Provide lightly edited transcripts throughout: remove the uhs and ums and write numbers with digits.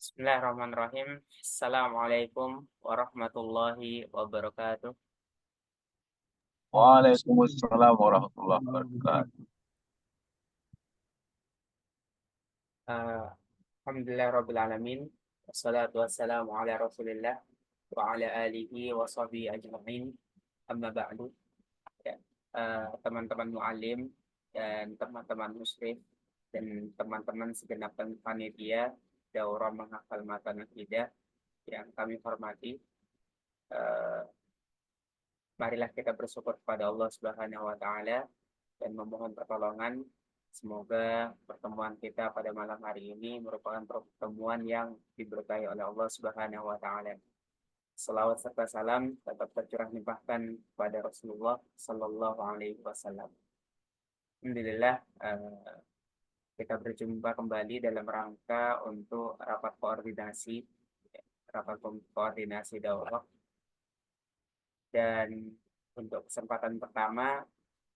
Bismillahirrahmanirrahim. Assalamualaikum warahmatullahi wabarakatuh. Waalaikumsalam warahmatullahi wabarakatuh. Alhamdulillah Rabbil Alamin. Wassalatu wassalamu ala Rasulillah wa ala alihi wa sahbihi ajma'in. Amma ba'du. Ya, teman-teman mu'alim dan teman-teman musyrif dan teman-teman segenap panitia Daurah Menghafal Matan Akidah yang kami hormati. Eh, Marilah kita bersyukur kepada Allah Subhanahu wa taala dan memohon pertolongan. Semoga pertemuan kita pada malam hari ini merupakan pertemuan yang diberkahi oleh Allah Subhanahu wa taala. Selawat serta salam tetap tercurah limpahkan kepada Rasulullah Sallallahu Alaihi Wasallam. Alhamdulillah, kita berjumpa kembali dalam rangka untuk rapat koordinasi daurah. Dan untuk kesempatan pertama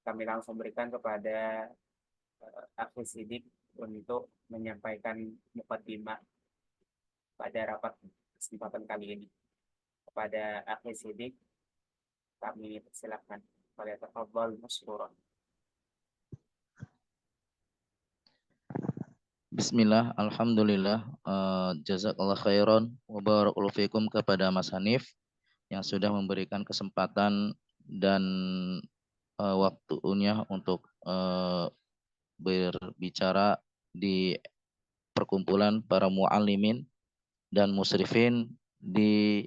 kami langsung berikan kepada Akhi Sidik untuk menyampaikan mukaddimah pada rapat kesempatan kali ini. Kepada Akhi Sidik kami persilakan. Falyatafadhal masykuran. Bismillah, alhamdulillah, jazakallah khairan wa barakallahu fikum kepada Mas Hanif yang sudah memberikan kesempatan dan waktunya untuk berbicara di perkumpulan para muallimin dan musrifin di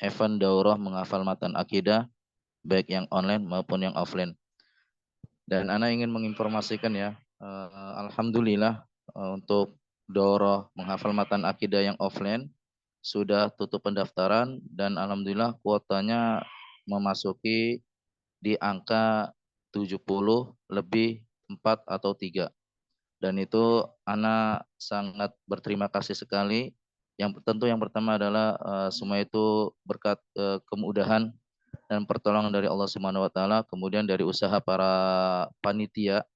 event daurah menghafal matan akidah baik yang online maupun yang offline. Dan ana ingin menginformasikan ya, alhamdulillah untuk daurah menghafal matan akidah yang offline sudah tutup pendaftaran dan alhamdulillah kuotanya memasuki di angka 70 lebih 4 atau 3. Dan itu ana sangat berterima kasih sekali. Yang pertama adalah semua itu berkat kemudahan dan pertolongan dari Allah Subhanahu wa taala, kemudian dari usaha para panitia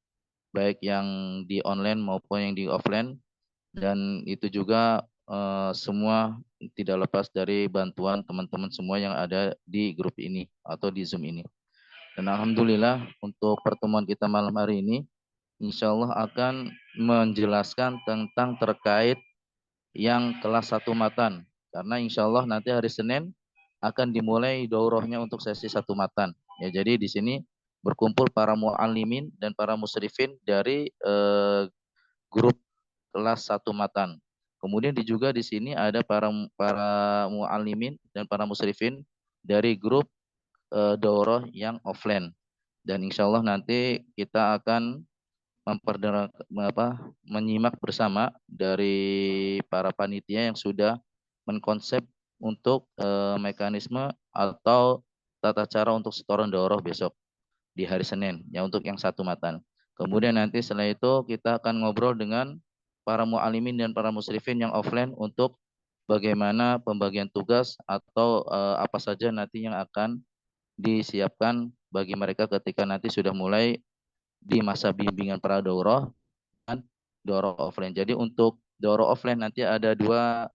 baik yang di online maupun yang di offline, dan itu juga semua tidak lepas dari bantuan teman-teman semua yang ada di grup ini atau di Zoom ini. Dan alhamdulillah untuk pertemuan kita malam hari ini insya Allah akan menjelaskan tentang terkait yang kelas 1 matan, karena insya Allah nanti hari Senin akan dimulai daurahnya untuk sesi 1 matan. Ya, jadi di sini berkumpul para muallimin dan para musrifin dari grup kelas 1 matan. Kemudian juga di sini ada para muallimin dan para musrifin dari grup daurah yang offline. Dan insya Allah nanti kita akan menyimak bersama dari para panitia yang sudah mengkonsep untuk mekanisme atau tata cara untuk setoran daurah besok di hari Senin ya untuk yang 1 matan. Kemudian nanti setelah itu kita akan ngobrol dengan para muallimin dan para musrifin yang offline untuk bagaimana pembagian tugas atau apa saja nanti yang akan disiapkan bagi mereka ketika nanti sudah mulai di masa bimbingan para daurah dan daurah offline. Jadi untuk daurah offline nanti ada 2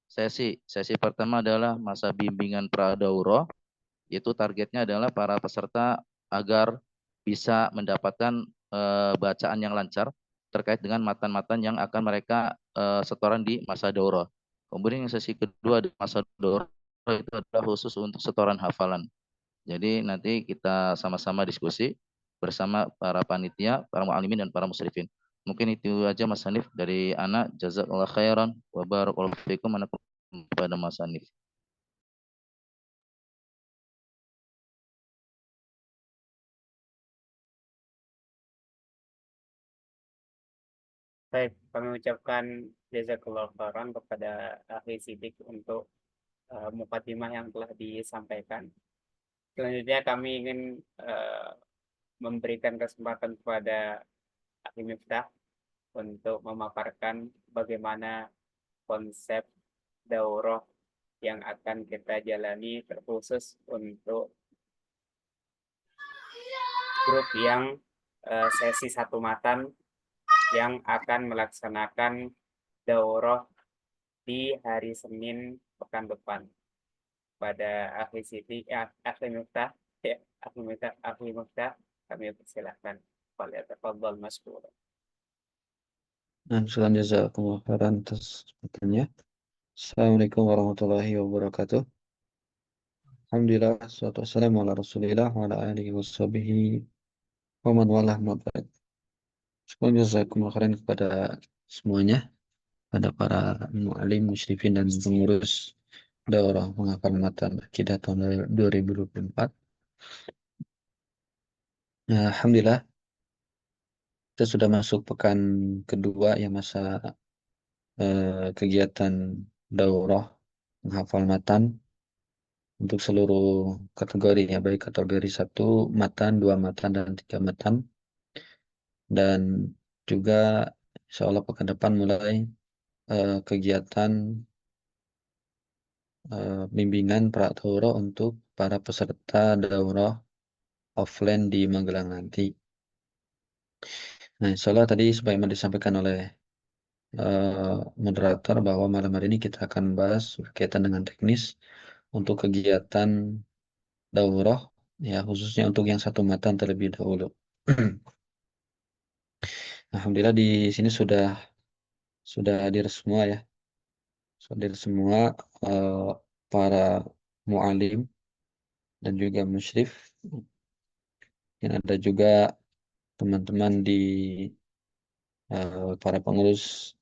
sesi. Sesi pertama adalah masa bimbingan pra daurah, yaitu targetnya adalah para peserta agar bisa mendapatkan bacaan yang lancar terkait dengan matan-matan yang akan mereka setoran di masa daurah. Kemudian yang sesi kedua di masa daurah itu adalah khusus untuk setoran hafalan. Jadi nanti kita sama-sama diskusi bersama para panitia, para muallimin dan para musrifin. Mungkin itu aja Mas Hanif dari anak. Jazakallah khairan wa barakallahu fikum kepada Mas Hanif. Baik, kami ucapkan jazakallah khairan kepada Akhi Sidik untuk mukaddimah yang telah disampaikan. Selanjutnya kami ingin memberikan kesempatan kepada Akhi Miftah untuk memaparkan bagaimana konsep daurah yang akan kita jalani terkhusus untuk grup yang sesi 1 matan yang akan melaksanakan daurah di hari Senin pekan depan. Pada akhir Siti, akhir Miftah, ya, akhir Miftah, kami persilahkan. Falyatafadhal masykur. Nah, selanjutnya jazakumullah khairan atas pertanyaannya. Assalamualaikum warahmatullahi wabarakatuh. Alhamdulillah, wassalatu wassalamu ala rasulillah wa ala alihi wa sahbihi wa man walah ma ba'd. Semoga jazakumullah khairan kepada semuanya, pada para mu'alim, musyrifin dan pengurus daurah penghafal matan akidah tahun 2024. Nah, Alhamdulillah, kita sudah masuk pekan kedua ya masa kegiatan daurah menghafal matan untuk seluruh kategori ya, baik kategori 1 matan, 2 matan, dan 3 matan. Dan juga insya Allah pekan depan mulai kegiatan bimbingan pra-daurah untuk para peserta daurah offline di Magelang nanti. Nah, insya Allah tadi sebagaimana disampaikan oleh moderator bahwa malam hari ini kita akan bahas berkaitan dengan teknis untuk kegiatan daurah, ya khususnya untuk yang 1 matan terlebih dahulu. Alhamdulillah di sini sudah hadir semua ya, sudah hadir semua para mualim dan juga musyrif, dan ada juga teman-teman di para pengurus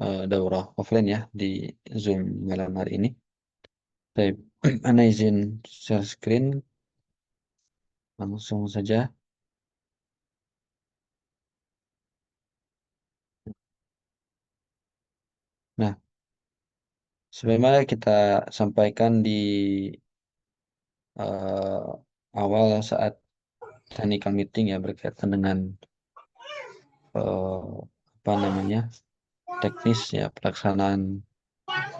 daurah offline ya di Zoom malam hari ini. Baik, ana izin share screen langsung saja. Nah, sebagaimana kita sampaikan di awal saat technical meeting ya berkaitan dengan apa namanya teknis ya pelaksanaan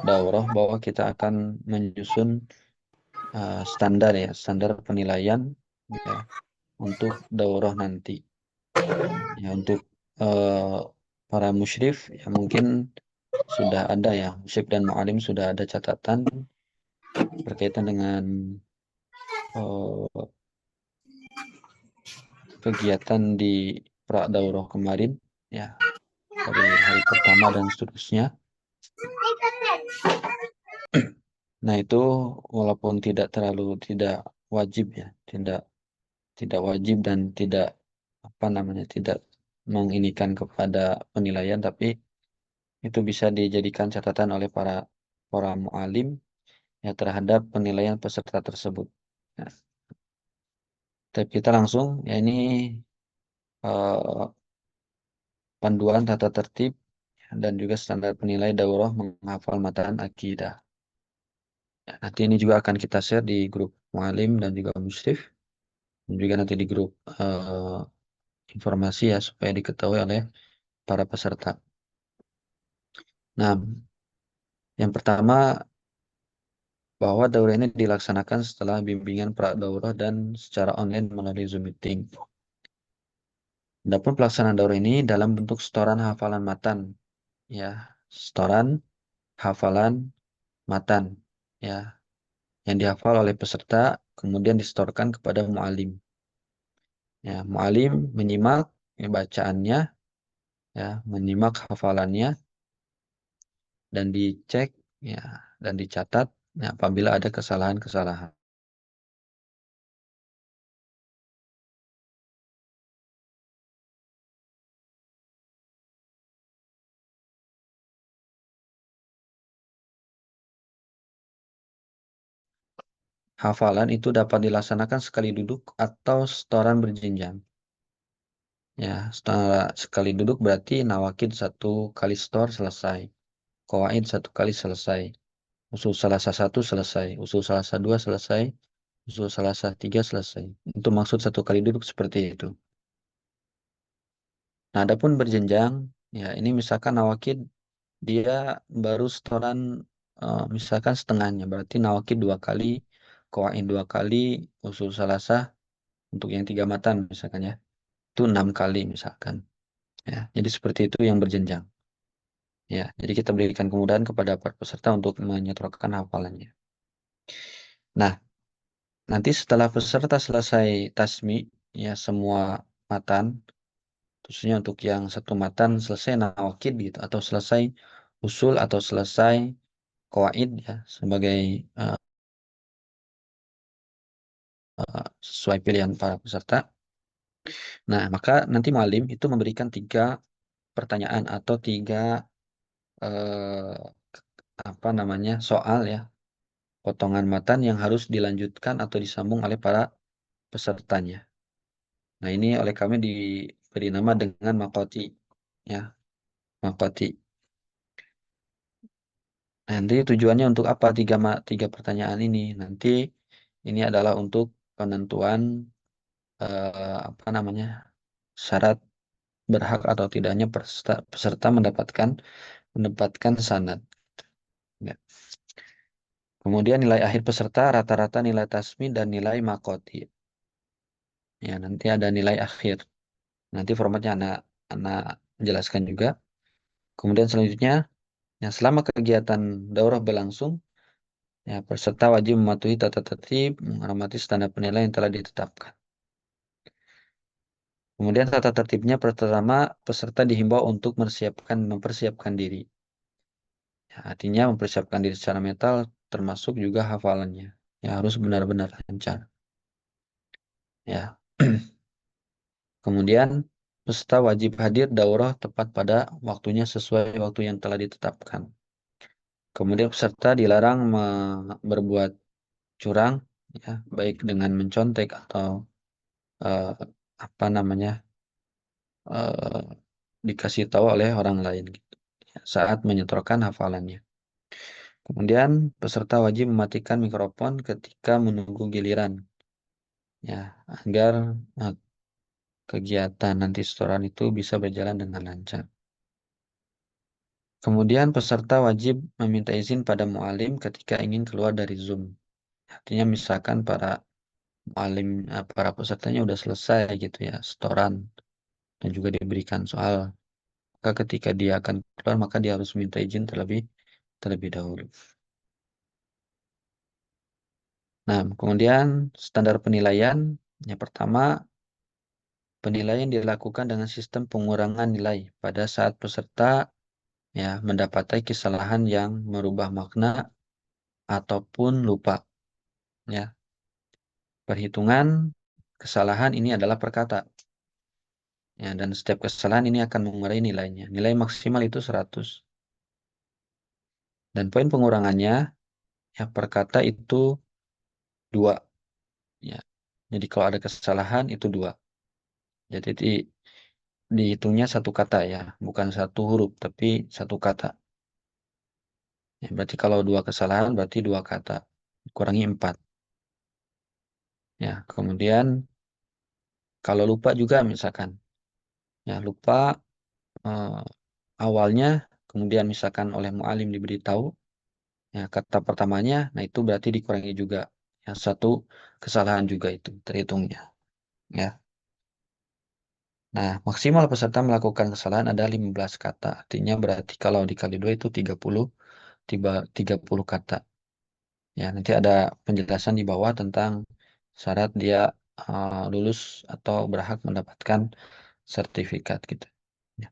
daurah, bahwa kita akan menyusun standar penilaian ya untuk daurah nanti ya. Untuk para musyrif ya mungkin sudah ada ya, musyrif dan mu'alim sudah ada catatan berkaitan dengan kegiatan di pra daurah kemarin ya, dari hari pertama dan seterusnya. Nah, itu walaupun tidak wajib ya, tidak wajib dan tidak tidak menginikan kepada penilaian, tapi itu bisa dijadikan catatan oleh para mualim ya terhadap penilaian peserta tersebut. Ya. Tapi kita langsung ya, ini panduan tata tertib dan juga standar penilai daurah menghafal matan akidah. Ya, nanti ini juga akan kita share di grup mualim dan juga musyrif, dan juga nanti di grup informasi ya supaya diketahui oleh para peserta. Nah, yang pertama bahwa daurah ini dilaksanakan setelah bimbingan pra-daurah dan secara online melalui Zoom meeting. Adapun pelaksanaan daurah ini dalam bentuk setoran hafalan matan ya, setoran hafalan matan ya, yang dihafal oleh peserta kemudian disetorkan kepada mualim. Ya, mualim menyimak ya, bacaannya ya, menyimak hafalannya dan dicek ya, dan dicatat ya, apabila ada kesalahan-kesalahan. Hafalan itu dapat dilaksanakan sekali duduk atau setoran berjenjang. Ya, sekali duduk berarti nawakid 1 kali setor selesai, qawaid 1 kali selesai, usul salasah 1 selesai, usul salasah 2 selesai, usul salasah 3 selesai. Itu maksud 1 kali duduk seperti itu. Nah, adapun berjenjang, ya ini misalkan nawakid dia baru setoran misalkan setengahnya, berarti nawakid 2 kali, qawaid 2 kali, usul salasah untuk yang 3 matan misalkan ya, itu 6 kali misalkan. Ya, jadi seperti itu yang berjenjang. Ya, jadi kita berikan kemudahan kepada para peserta untuk menyetorkan hafalannya. Nah, nanti setelah peserta selesai tasmi, ya semua matan, khususnya untuk yang satu matan selesai nawakid gitu, atau selesai usul atau selesai qawaid ya sebagai eh, sesuai pilihan para peserta. Nah, maka nanti mualim itu memberikan 3 pertanyaan atau 3 eh, apa namanya soal ya, potongan matan yang harus dilanjutkan atau disambung oleh para pesertanya. Nah, ini oleh kami diberi nama dengan makoti ya, makoti. Nanti tujuannya untuk apa 3 pertanyaan ini? Nanti ini adalah untuk penentuan apa namanya syarat berhak atau tidaknya peserta mendapatkan sanad. Ya. Kemudian nilai akhir peserta rata-rata nilai tasmi dan nilai makoti. Ya, nanti ada nilai akhir. Nanti formatnya anak jelaskan juga. Kemudian selanjutnya, ya, selama kegiatan daurah berlangsung, ya, peserta wajib mematuhi tata tertib, menghormati standar penilaian yang telah ditetapkan. Kemudian tata tertibnya pertama peserta dihimbau untuk mempersiapkan diri. Ya, artinya mempersiapkan diri secara mental termasuk juga hafalannya. Ya, harus benar-benar lancar. Ya. Kemudian peserta wajib hadir daurah tepat pada waktunya sesuai waktu yang telah ditetapkan. Kemudian peserta dilarang berbuat curang, ya, baik dengan mencontek atau eh, apa namanya eh, dikasih tahu oleh orang lain gitu, ya, saat menyetorkan hafalannya. Kemudian peserta wajib mematikan mikrofon ketika menunggu giliran, ya, agar eh, kegiatan nanti setoran itu bisa berjalan dengan lancar. Kemudian peserta wajib meminta izin pada mualim ketika ingin keluar dari Zoom. Artinya misalkan para pesertanya udah selesai gitu ya, setoran dan juga diberikan soal. Maka ketika dia akan keluar maka dia harus minta izin terlebih dahulu. Nah, kemudian standar penilaian yang pertama, penilaian dilakukan dengan sistem pengurangan nilai pada saat peserta ya mendapati kesalahan yang merubah makna ataupun lupa ya. Perhitungan kesalahan ini adalah per kata. Ya, dan setiap kesalahan ini akan mengurangi nilainya. Nilai maksimal itu 100. Dan poin pengurangannya ya per kata itu 2. Ya. Jadi kalau ada kesalahan itu 2. Jadi dihitungnya satu kata ya, bukan satu huruf, tapi satu kata. Ya, berarti kalau 2 kesalahan berarti 2 kata. Kurangi 4. Ya, kemudian kalau lupa juga misalkan. Ya, lupa eh, awalnya, kemudian misalkan oleh mualim diberitahu, ya, kata pertamanya, nah itu berarti dikurangi juga. Yang satu kesalahan juga itu terhitungnya. Ya. Nah, maksimal peserta melakukan kesalahan ada 15 kata. Artinya berarti kalau dikali 2 itu 30 kata. Ya, nanti ada penjelasan di bawah tentang syarat dia lulus atau berhak mendapatkan sertifikat gitu. Ya.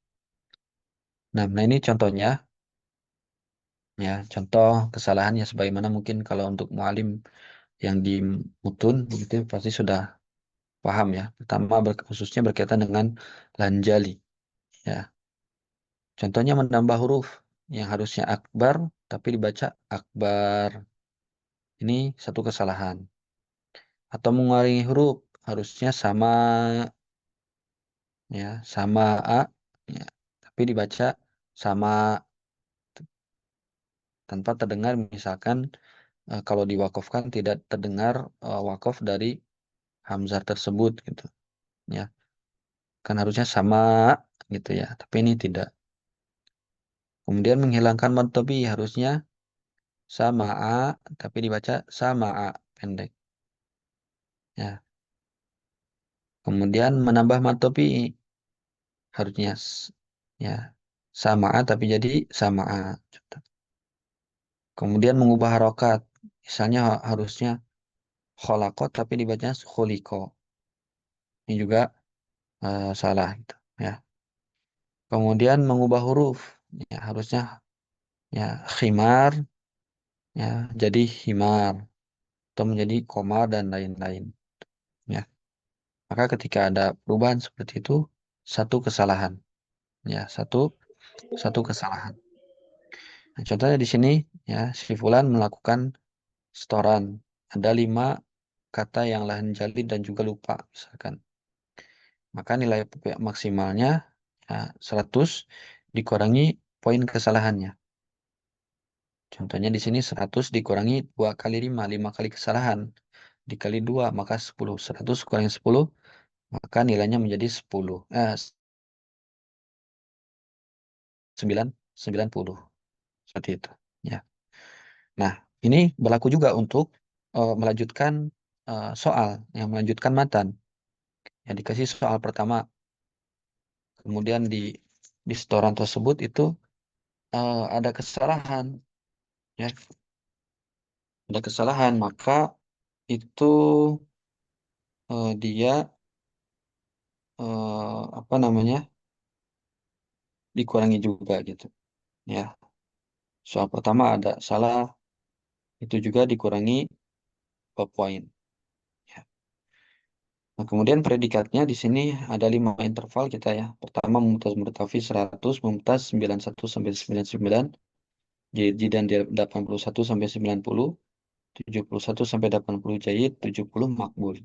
Nah, ini contohnya. Ya, contoh kesalahannya sebagaimana mungkin kalau untuk mualim yang di mutun begitu pasti sudah paham ya. Pertama khususnya berkaitan dengan lanjali ya. Contohnya menambah huruf yang harusnya akbar tapi dibaca akbar. Ini satu kesalahan. Atau mengurangi huruf harusnya sama a ya, tapi dibaca sama tanpa terdengar misalkan kalau diwakafkan tidak terdengar wakaf dari hamzah tersebut gitu ya. Kan harusnya sama gitu ya, tapi ini tidak. Kemudian menghilangkan mad tobi harusnya sama a tapi dibaca sama a pendek ya. Kemudian menambah mad tobi harusnya ya Sama'a tapi jadi sama'a. Kemudian mengubah harokat. Misalnya harusnya kholako tapi dibacanya khuliko. Ini juga salah gitu ya. Kemudian mengubah huruf. Ya, harusnya ya khimar ya jadi himar atau menjadi komar dan lain-lain ya. Maka ketika ada perubahan seperti itu satu kesalahan ya, satu kesalahan. Nah, contohnya di sini ya si fulan melakukan setoran. Ada 5 kata yang lahan jalid dan juga lupa misalkan. Maka nilai maksimalnya ya, 100 dikurangi poin kesalahannya. Contohnya di sini 100 dikurangi 2 kali 5, 5 kali kesalahan. Dikali 2 maka 10. 100 kurangi 10 maka nilainya menjadi 10. 90. Seperti itu. Ya. Nah, ini berlaku juga untuk melanjutkan soal, yang melanjutkan matan. Yang dikasih soal pertama, kemudian di setoran tersebut itu ada kesalahan, ya, ada kesalahan, maka itu dia apa namanya dikurangi juga gitu, ya. Soal pertama ada salah, itu juga dikurangi poin. Ya. Nah, kemudian predikatnya di sini ada 5 interval kita ya. Pertama mumtaz murtafi 100, mumtaz 91 sampai 99, jidan 81 sampai 90, 71 sampai 80 jayid, 70 makbul.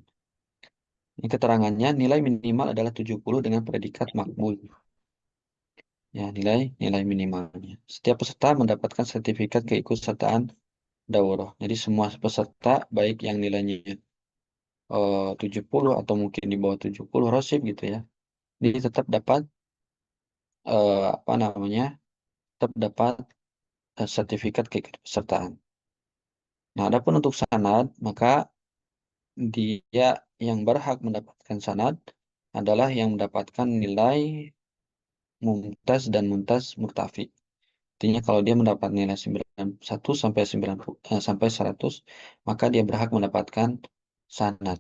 Ini keterangannya nilai minimal adalah 70 dengan predikat makbul. Ya, nilai minimalnya. Setiap peserta mendapatkan sertifikat keikutsertaan daurah. Jadi semua peserta baik yang nilainya 70 atau mungkin di bawah 70 rosib gitu ya. Dia tetap dapat apa namanya? Tetap dapat sertifikat keikutsertaan. Nah, adapun untuk sanad, maka dia yang berhak mendapatkan sanad adalah yang mendapatkan nilai mumtaz dan mumtaz murtafi. Artinya kalau dia mendapat nilai 91 sampai 90 sampai 100, maka dia berhak mendapatkan sanad.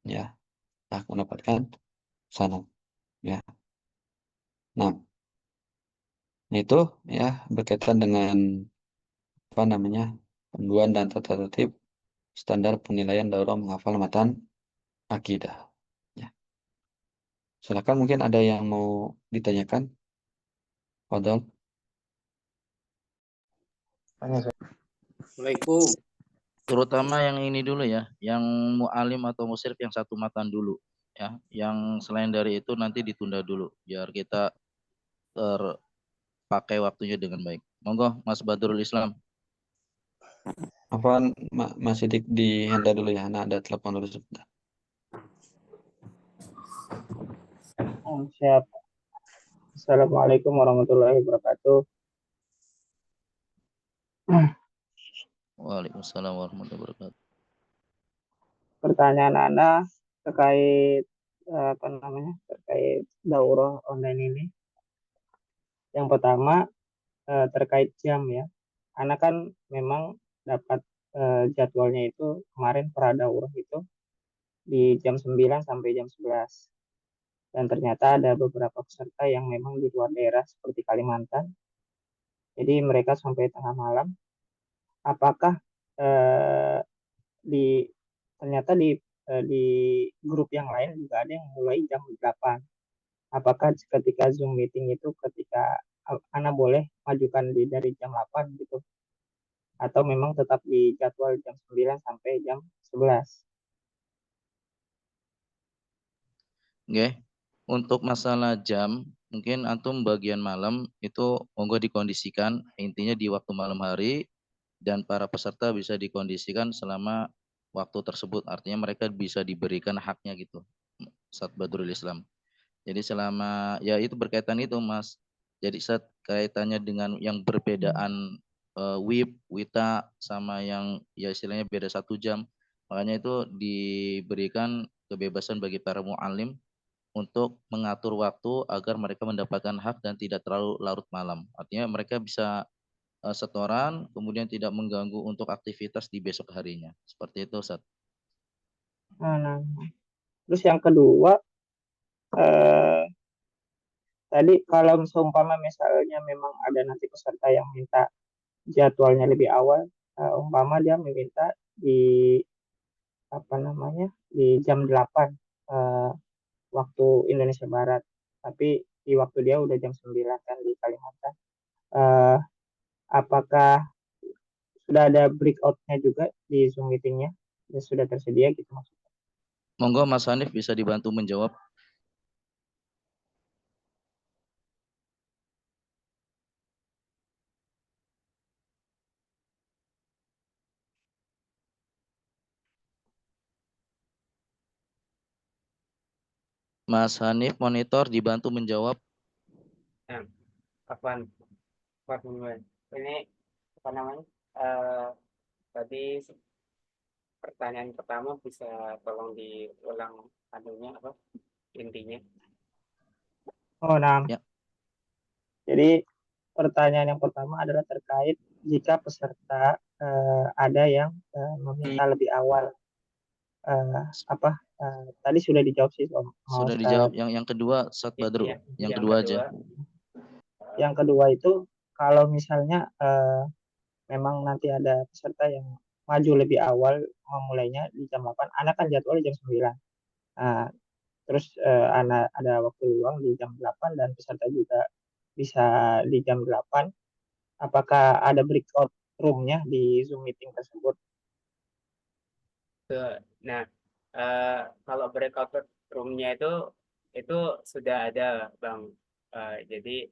Ya, berhak mendapatkan sanad. Ya. Nah, itu ya berkaitan dengan apa namanya? Panduan dan tata tertib standar penilaian daurah menghafal matan akidah. Ya. Silakan mungkin ada yang mau ditanyakan. Fadal. Assalamualaikum. Terutama yang ini dulu ya, yang mu'alim atau musyrif yang satu matan dulu ya. Yang selain dari itu nanti ditunda dulu biar kita terpakai waktunya dengan baik. Monggo Mas Badrul Islam. Apaan masih di handle dulu ya. Nah, ada telepon dulu sebentar. Siap. Assalamualaikum warahmatullahi wabarakatuh. Waalaikumsalam warahmatullahi wabarakatuh. Pertanyaan Anda terkait apa namanya? Terkait daurah online ini. Yang pertama terkait jam ya. Anak kan memang dapat jadwalnya itu kemarin pradaurah itu di jam 9 sampai jam 11. Dan ternyata ada beberapa peserta yang memang di luar daerah seperti Kalimantan. Jadi mereka sampai tengah malam. Apakah ternyata di grup yang lain juga ada yang mulai jam 8. Apakah ketika Zoom meeting itu ketika Ana boleh majukan dari jam 8 gitu atau memang tetap di jadwal jam 9 sampai jam 11? Oke. Untuk masalah jam, mungkin antum bagian malam itu monggo dikondisikan intinya di waktu malam hari dan para peserta bisa dikondisikan selama waktu tersebut. Artinya mereka bisa diberikan haknya gitu. Ustaz Badrul Islam. Jadi selama ya itu berkaitan itu Mas. Jadi saat kaitannya dengan yang perbedaan wita sama yang ya istilahnya beda 1 jam. Makanya itu diberikan kebebasan bagi para mu'alim untuk mengatur waktu agar mereka mendapatkan hak dan tidak terlalu larut malam. Artinya mereka bisa setoran, kemudian tidak mengganggu untuk aktivitas di besok harinya. Seperti itu, Ustaz. Nah, terus yang kedua, eh, tadi kalau seumpama misalnya memang ada nanti peserta yang minta jadwalnya lebih awal, umpama dia meminta di apa namanya di jam 8 eh, waktu Indonesia Barat, tapi di waktu dia udah jam 9 kan di Kalimantan. Eh, apakah sudah ada breakout-nya juga di Zoom meeting-nya? Ya, sudah tersedia gitu maksudnya. Monggo Mas Hanif bisa dibantu menjawab. Mas Hanif monitor dibantu menjawab. Nah, kapan mulai? Ini apa namanya? Tadi pertanyaan pertama bisa tolong diulang anunya apa intinya? Oh, nah. Ya. Jadi pertanyaan yang pertama adalah terkait jika peserta ada yang meminta lebih awal. Tadi sudah dijawab sih Om. Sudah dijawab. Yang kedua, Ustaz Badru. Iya, Yang kedua aja. Yang kedua itu kalau misalnya memang nanti ada peserta yang maju lebih awal memulainya di jam 8, anak kan jadwalnya jam 9. Nah, terus anak ada waktu luang di jam 8 dan peserta juga bisa di jam 8. Apakah ada breakout room-nya di Zoom meeting tersebut? Nah, kalau breakout room-nya itu sudah ada, Bang. Jadi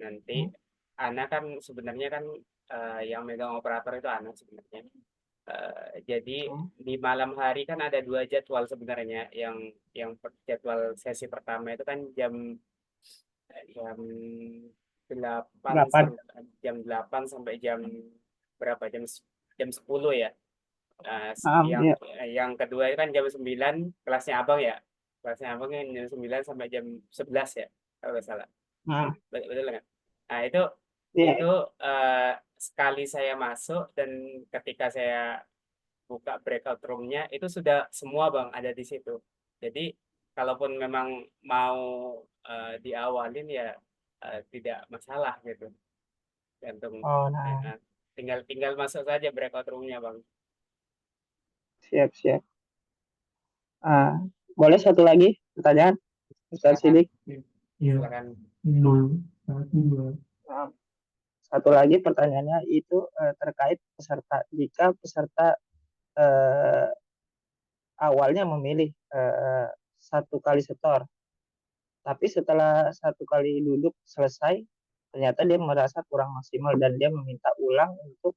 nanti anak kan sebenarnya kan yang megang operator itu anak sebenarnya. Jadi di malam hari kan ada 2 jadwal sebenarnya. Yang jadwal sesi pertama itu kan jam 8 sampai jam berapa? Jam 10 ya. Yang kedua itu kan jam 9 kelasnya Abang ya. Kelasnya Abang kan jam 9 sampai jam 11 ya, kalau nggak salah. Betul kan? Nah, itu sekali saya masuk dan ketika saya buka breakout room-nya itu sudah semua Bang ada di situ. Jadi kalaupun memang mau diawalin ya tidak masalah gitu. Gantung. Tinggal masuk saja breakout room-nya Bang. Siap. Boleh satu lagi pertanyaan, Ustaz Sidik? Silakan. Satu lagi pertanyaannya itu terkait peserta. Jika peserta awalnya memilih 1 kali setor, tapi setelah 1 kali duduk selesai, ternyata dia merasa kurang maksimal dan dia meminta ulang untuk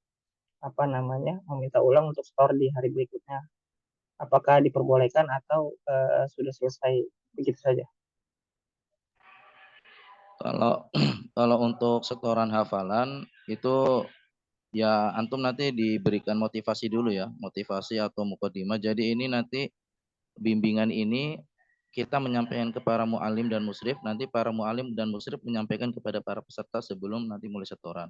setor di hari berikutnya. Apakah diperbolehkan atau sudah selesai begitu saja? Kalau untuk setoran hafalan itu ya antum nanti diberikan motivasi dulu ya, motivasi atau mukadimah. Jadi ini nanti bimbingan ini kita menyampaikan ke para mu'alim dan musyrif, nanti para mu'alim dan musyrif menyampaikan kepada para peserta sebelum nanti mulai setoran.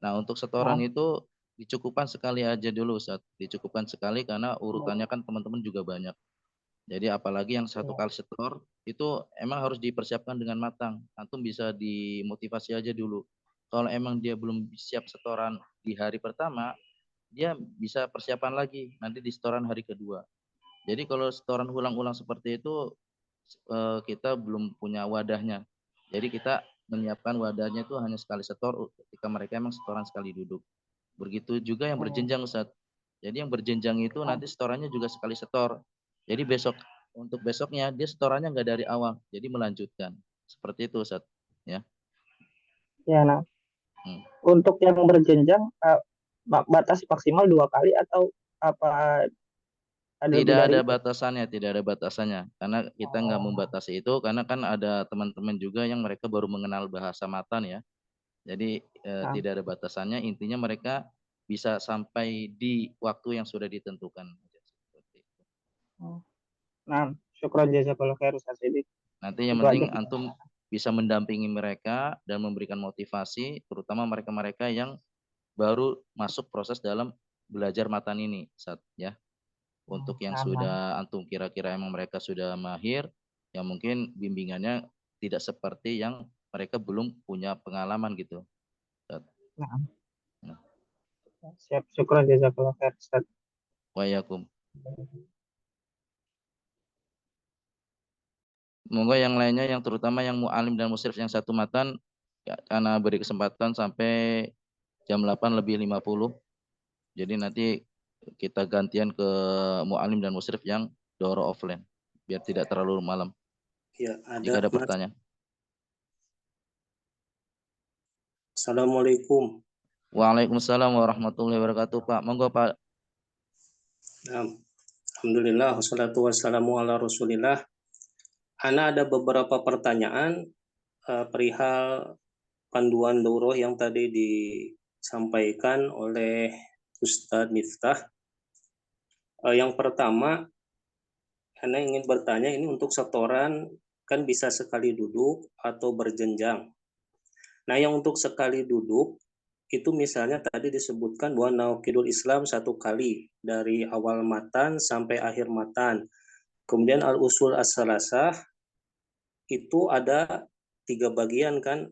Nah, untuk setoran itu dicukupkan sekali aja dulu, Ustaz. Dicukupkan sekali karena urutannya kan teman-teman juga banyak. Jadi apalagi yang 1 kali setor itu emang harus dipersiapkan dengan matang. Antum bisa dimotivasi aja dulu. Kalau emang dia belum siap setoran di hari pertama, dia bisa persiapan lagi nanti di setoran hari kedua. Jadi kalau setoran ulang-ulang seperti itu kita belum punya wadahnya. Jadi kita menyiapkan wadahnya itu hanya sekali setor ketika mereka emang setoran sekali duduk. Begitu juga yang berjenjang, Ustaz. Jadi yang berjenjang itu nanti setorannya juga sekali setor. Jadi untuk besoknya dia setorannya nggak dari awal, jadi melanjutkan. Seperti itu, Ustaz. Ya. Ya, nah. Untuk yang berjenjang batas maksimal 2 kali atau apa? Tidak ada batasannya, karena kita nggak membatasi itu, karena kan ada teman-teman juga yang mereka baru mengenal bahasa matan ya. Jadi tidak ada batasannya, intinya mereka bisa sampai di waktu yang sudah ditentukan. Nah, Syukran jazakallahu khair Ustaz Sidik. Nanti yang Itu aja. penting antum bisa mendampingi mereka dan memberikan motivasi, terutama mereka-mereka yang baru masuk proses dalam belajar matan ini, ya. Untuk yang Nah, sudah antum kira-kira emang mereka sudah mahir, yang mungkin bimbingannya tidak seperti yang mereka belum punya pengalaman gitu. nah. Nah. Siap, syukran jazakallahu khair Ustaz. Wayakum. Semoga yang lainnya, yang terutama yang mu'alim dan musyrif yang satu matan, ya, karena beri kesempatan sampai jam 8 lebih 50. Jadi nanti kita gantian ke mu'alim dan musyrif yang daurah offline, biar tidak terlalu malam. Ya, Jika ada ada Mas. pertanyaan. Assalamualaikum. Waalaikumsalam warahmatullahi wabarakatuh, Pak. Monggo, Pak. Alhamdulillah, wassalatu wassalamu ala rasulillah. Ana ada beberapa pertanyaan perihal panduan daurah yang tadi disampaikan oleh Ustadz Miftah. Yang pertama, Ana ingin bertanya, ini untuk setoran kan bisa sekali duduk atau berjenjang. Nah, yang untuk sekali duduk itu misalnya tadi disebutkan bahwa Nawaqidul Islam 1 kali dari awal matan sampai akhir matan. Kemudian Al-Usul As-Salasah itu ada 3 bagian kan,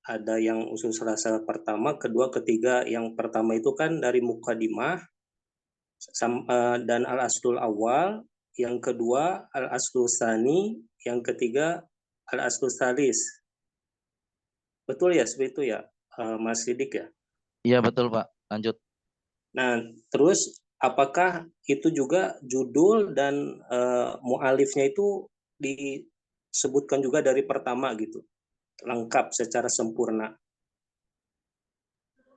ada yang usul salasah pertama, kedua, ketiga. Yang pertama itu kan dari Muqaddimah dan Al-Aslul Awal, yang kedua Al-Aslul Tsani, yang ketiga Al-Aslul Tsalis. Betul ya, seperti itu ya, Mas Sidik ya? Iya betul, Pak. Lanjut. Nah, terus apakah itu juga judul dan mu'alifnya itu disebutkan juga dari pertama gitu, lengkap secara sempurna?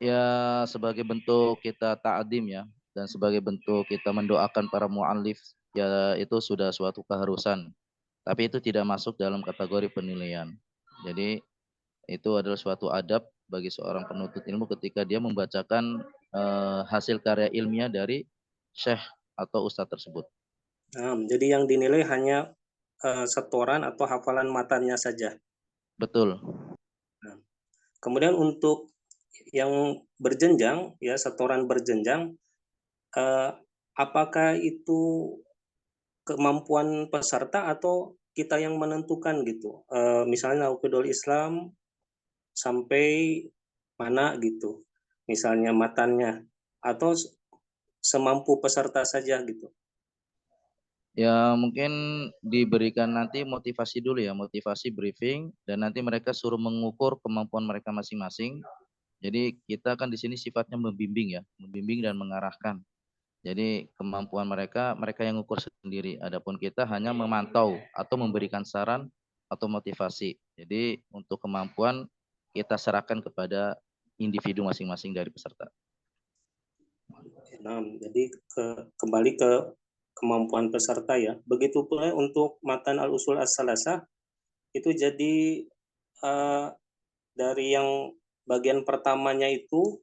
Ya, sebagai bentuk kita ta'adim ya, dan sebagai bentuk kita mendoakan para mu'alif, ya itu sudah suatu keharusan. Tapi itu tidak masuk dalam kategori penilaian. Jadi itu adalah suatu adab bagi seorang penuntut ilmu ketika dia membacakan hasil karya ilmiah dari syekh atau ustadz tersebut. Nah, jadi yang dinilai hanya setoran atau hafalan matanya saja. Betul. Nah, kemudian untuk yang berjenjang, ya setoran berjenjang, apakah itu kemampuan peserta atau kita yang menentukan gitu? Misalnya Nawaqidul Islam sampai mana gitu, misalnya matannya, atau semampu peserta saja gitu? Ya mungkin diberikan nanti motivasi dulu ya, motivasi briefing, dan nanti mereka suruh mengukur kemampuan mereka masing-masing. Jadi kita kan di sini sifatnya membimbing ya, membimbing dan mengarahkan. Jadi kemampuan mereka yang ukur sendiri. Adapun kita hanya memantau atau memberikan saran atau motivasi. Jadi untuk kemampuan kita serahkan kepada individu masing-masing dari peserta. Nah, jadi kembali ke kemampuan peserta ya. Begitu pula untuk matan Al-Usul As-Salasah itu jadi dari yang bagian pertamanya itu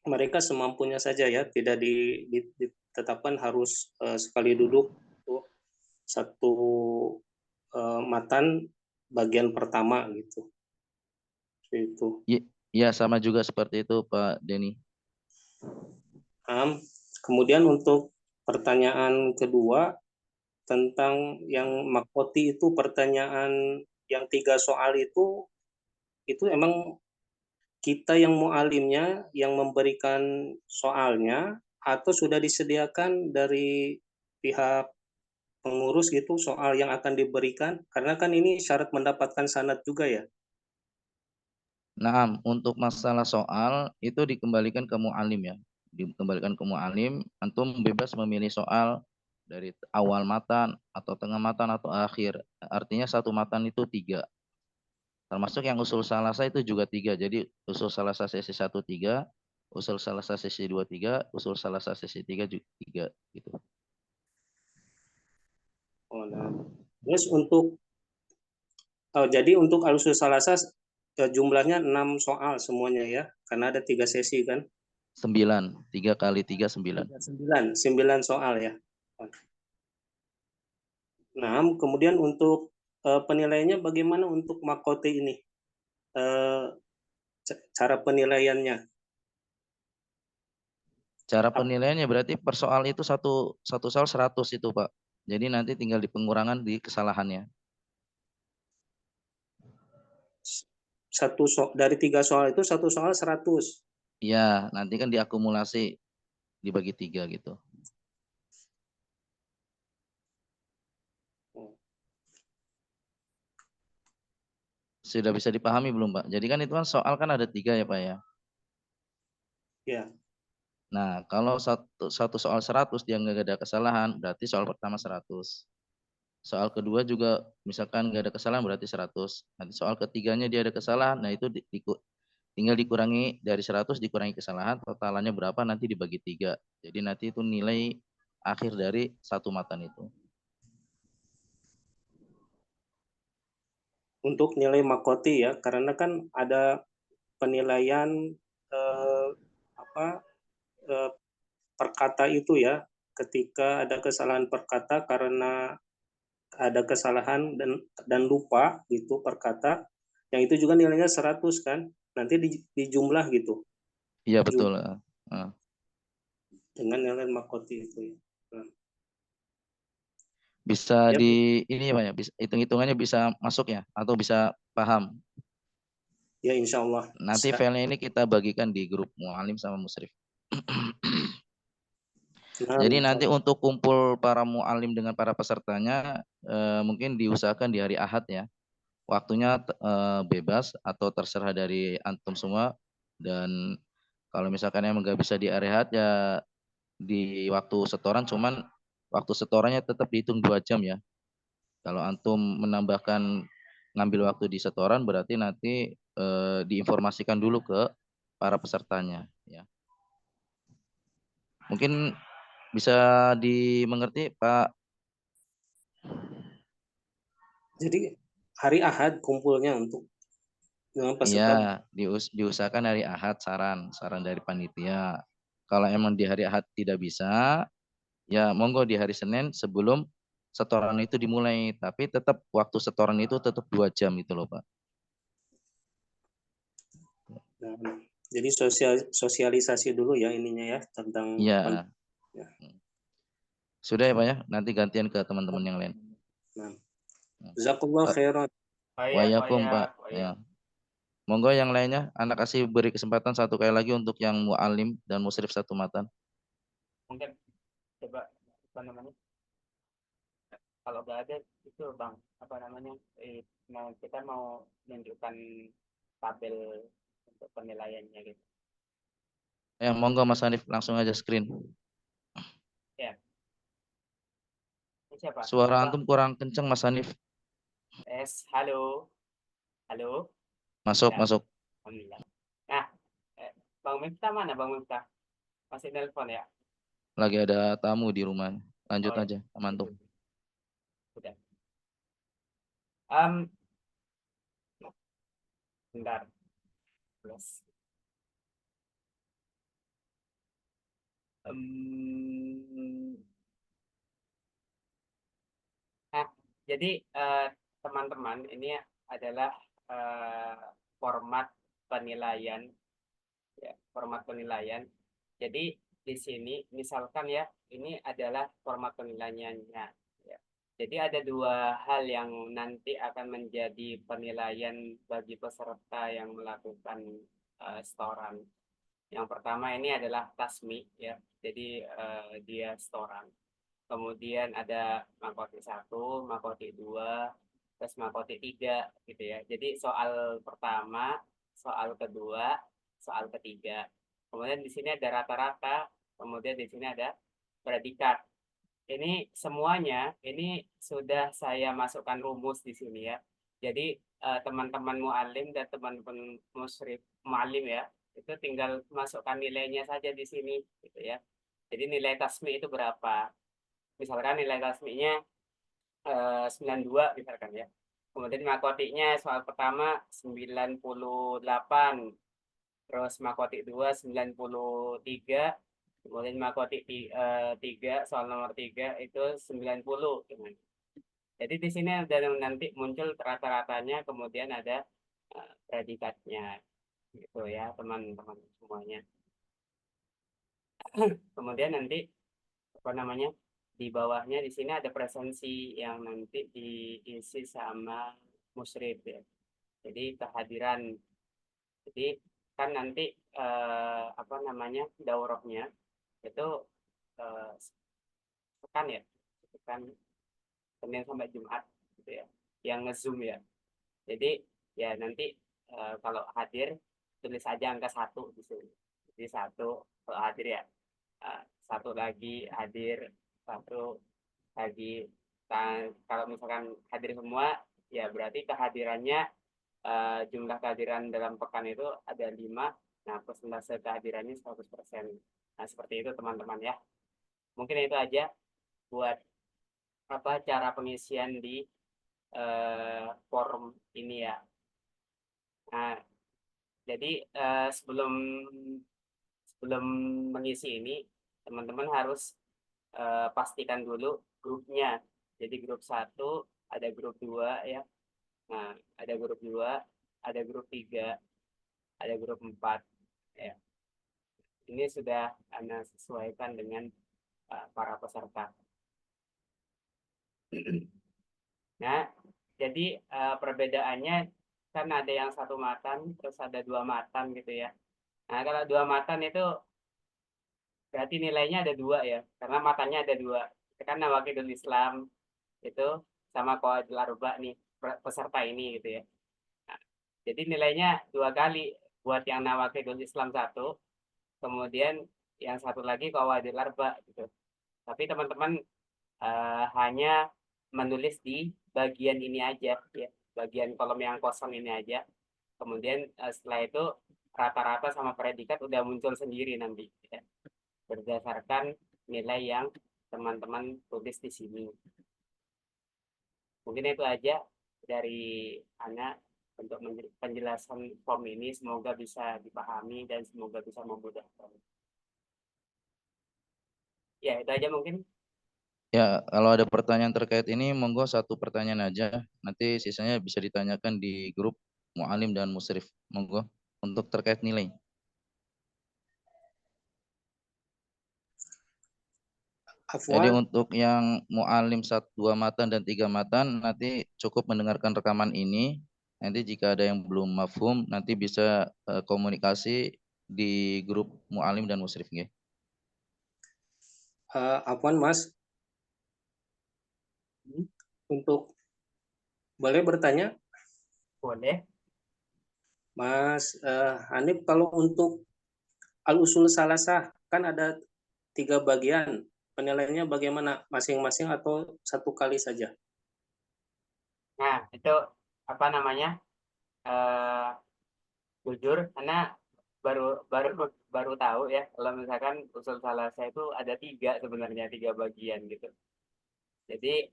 mereka semampunya saja ya, tidak ditetapkan harus sekali duduk untuk satu matan bagian pertama gitu. Itu. Ya sama juga seperti itu Pak Denny. Kemudian untuk pertanyaan kedua tentang yang makoti itu, pertanyaan yang 3 soal itu emang kita yang mu'alimnya yang memberikan soalnya atau sudah disediakan dari pihak pengurus gitu soal yang akan diberikan? Karena kan ini syarat mendapatkan sanad juga ya. Nah, untuk masalah soal itu dikembalikan ke mu'alim ya. Dikembalikan ke mu'alim, antum bebas memilih soal dari awal matan atau tengah matan atau akhir. Artinya satu matan itu 3. Termasuk yang usul salasah itu juga 3. Jadi usul salasah sesi 1 3, usul salasah sesi 2 3, usul salasah sesi 3 juga 3 gitu. Oh, nah. Terus jadi untuk Al-Usul Salasah jumlahnya 6 soal semuanya ya, karena ada 3 sesi kan? 9, 3 kali 3 9. 9 soal ya. Nah, kemudian untuk penilaiannya bagaimana untuk makote ini? Cara penilaiannya. Cara penilaiannya berarti per soal itu satu soal 100 itu, Pak. Jadi nanti tinggal di pengurangan di kesalahannya. Dari 3 soal itu satu soal 100. Iya, nanti kan diakumulasi dibagi 3 gitu. Sudah bisa dipahami belum, Pak? Jadi kan itu kan soal kan ada 3 ya, Pak ya. Ya. Nah, kalau satu soal 100 dia nggak ada kesalahan, berarti soal pertama 100. Soal kedua juga misalkan nggak ada kesalahan berarti 100. Nanti soal ketiganya dia ada kesalahan, nah itu tinggal dikurangi dari 100 dikurangi kesalahan, totalannya berapa nanti dibagi 3. Jadi nanti itu nilai akhir dari satu matan itu. Untuk nilai makoti ya, karena kan ada penilaian perkata itu ya, ketika ada kesalahan perkata karena ada kesalahan dan lupa gitu perkata, yang itu juga nilainya 100 kan, nanti dijumlah gitu. Iya betul. Dengan nilai makoti itu ya. Bisa Yep. ini Pak ya, hitung-hitungannya bisa masuk ya atau bisa paham. Ya insya Allah. Nanti filenya ini kita bagikan di grup mu'alim sama musyrif. Jadi nanti untuk kumpul para mu'alim dengan para pesertanya mungkin diusahakan di hari Ahad ya. Waktunya bebas atau terserah dari antum semua. Dan kalau misalkan emang nggak bisa di hari Ahad ya di waktu setoran, cuman waktu setorannya tetap dihitung 2 jam ya. Kalau antum menambahkan ngambil waktu di setoran berarti nanti diinformasikan dulu ke para pesertanya ya. Mungkin bisa dimengerti Pak. Jadi hari Ahad kumpulnya untuk dengan peserta. Iya, diusahakan hari Ahad, saran dari panitia. Kalau emang di hari Ahad tidak bisa, ya monggo di hari Senin sebelum setoran itu dimulai. Tapi tetap waktu setoran itu tetap 2 jam itu loh Pak. Nah, jadi sosialisasi dulu ya ininya ya tentang. Iya. Ya. Sudah ya Pak ya, nanti gantian ke teman-teman yang lain. Nah, jazakallah khairan. Wayakum Pak. Ya. Monggo yang lainnya, anak kasih beri kesempatan satu kali lagi untuk yang mu'alim dan musyrif satu matan. Mungkin coba apa namanya? Kalau nggak ada itu Bang, apa namanya? Kita mau menunjukkan tabel untuk penilaiannya gitu. Ya, monggo Mas Hanif langsung aja screen. Ya. Siapa? Suara antum kurang kenceng Mas Hanif. Halo. Halo. Masuk, Ya. masuk. Alhamdulillah. Nah, Bang Miftah mana Bang Miftah? Masih nelpon ya? Lagi ada tamu di rumah. Lanjut aja, mantuk. Udah. Bentar. Plus. Nah, jadi teman-teman ini adalah format penilaian, ya, format penilaian. Jadi di sini misalkan ya ini adalah format penilaiannya. Ya. Jadi ada 2 hal yang nanti akan menjadi penilaian bagi peserta yang melakukan setoran. Yang pertama ini adalah tasmi ya. Jadi dia setoran. Kemudian ada makoti 1, makoti 2, terus makoti 3 gitu ya. Jadi soal pertama, soal kedua, soal ketiga. Kemudian di sini ada rata-rata, kemudian di sini ada predikat. Ini semuanya ini sudah saya masukkan rumus di sini ya. Jadi teman-teman mu'alim dan teman-teman musyrif mu'alim ya, itu tinggal masukkan nilainya saja di sini gitu ya. Jadi nilai tasmi itu berapa? Misalkan nilai tasminya 92 misalkan ya. Kemudian makotiknya soal pertama 98, terus makotik 2 93, kemudian makotik 3 soal nomor 3 itu 90. Jadi di sini ada nanti muncul rata-ratanya, kemudian ada predikatnya, gitu ya teman-teman semuanya. Kemudian nanti apa namanya, di bawahnya di sini ada presensi yang nanti diisi sama musyrif ya. Jadi kehadiran. Jadi kan nanti apa namanya, daurahnya itu pekan ya, pekan Senin sampai Jumat gitu ya, yang nge-zoom ya. Jadi ya nanti kalau hadir tulis aja angka 1 di sini. Jadi 1 kalau hadir ya, satu lagi hadir, satu lagi. Kalau misalkan hadir semua ya berarti kehadirannya, jumlah kehadiran dalam pekan itu ada 5. Nah, persentase kehadirannya 100%. Nah, seperti itu teman-teman ya. Mungkin itu aja buat apa cara pengisian di form ini ya. Nah, jadi sebelum mengisi ini, teman-teman harus pastikan dulu grupnya. Jadi grup 1, ada grup 2 ya. Nah, ada grup 2, ada grup 3, ada grup 4 ya. Ini sudah Anda sesuaikan dengan para peserta. Nah, jadi perbedaannya kan ada yang 1 matan, terus ada 2 matan gitu ya. Nah, kalau 2 matan itu berarti nilainya ada 2 ya, karena matanya ada 2. Kan Nawaqidul Islam itu sama Qawaidul Arba nih, peserta ini gitu ya. Nah, jadi nilainya 2 kali, buat yang Nawaqidul Islam 1, kemudian yang satu lagi Qawaidul Arba gitu. Tapi teman-teman hanya menulis di bagian ini aja ya, bagian kolom yang kosong ini aja. Kemudian setelah itu rata-rata sama predikat udah muncul sendiri nanti ya, berdasarkan nilai yang teman-teman tulis di sini. Mungkin itu aja dari Ana untuk penjelasan form ini, semoga bisa dipahami dan semoga bisa memudahkan. Ya, itu aja mungkin. Ya, kalau ada pertanyaan terkait ini, monggo 1 pertanyaan aja. Nanti sisanya bisa ditanyakan di grup mu'alim dan musyrif. Monggo untuk terkait nilai. Jadi Afwan, untuk yang mu'alim 2 matan dan 3 matan, nanti cukup mendengarkan rekaman ini. Nanti jika ada yang belum mafhum, nanti bisa komunikasi di grup mu'alim dan musyrif. Ya. Afwan Mas, untuk boleh bertanya, Boleh. Mas Hanif, kalau untuk al-usul salasah kan ada 3 bagian, penilaiannya bagaimana, masing-masing atau 1 kali saja? Nah, itu apa namanya? Jujur, karena baru tahu ya kalau misalkan usul salasah itu ada 3 sebenarnya, 3 bagian gitu. Jadi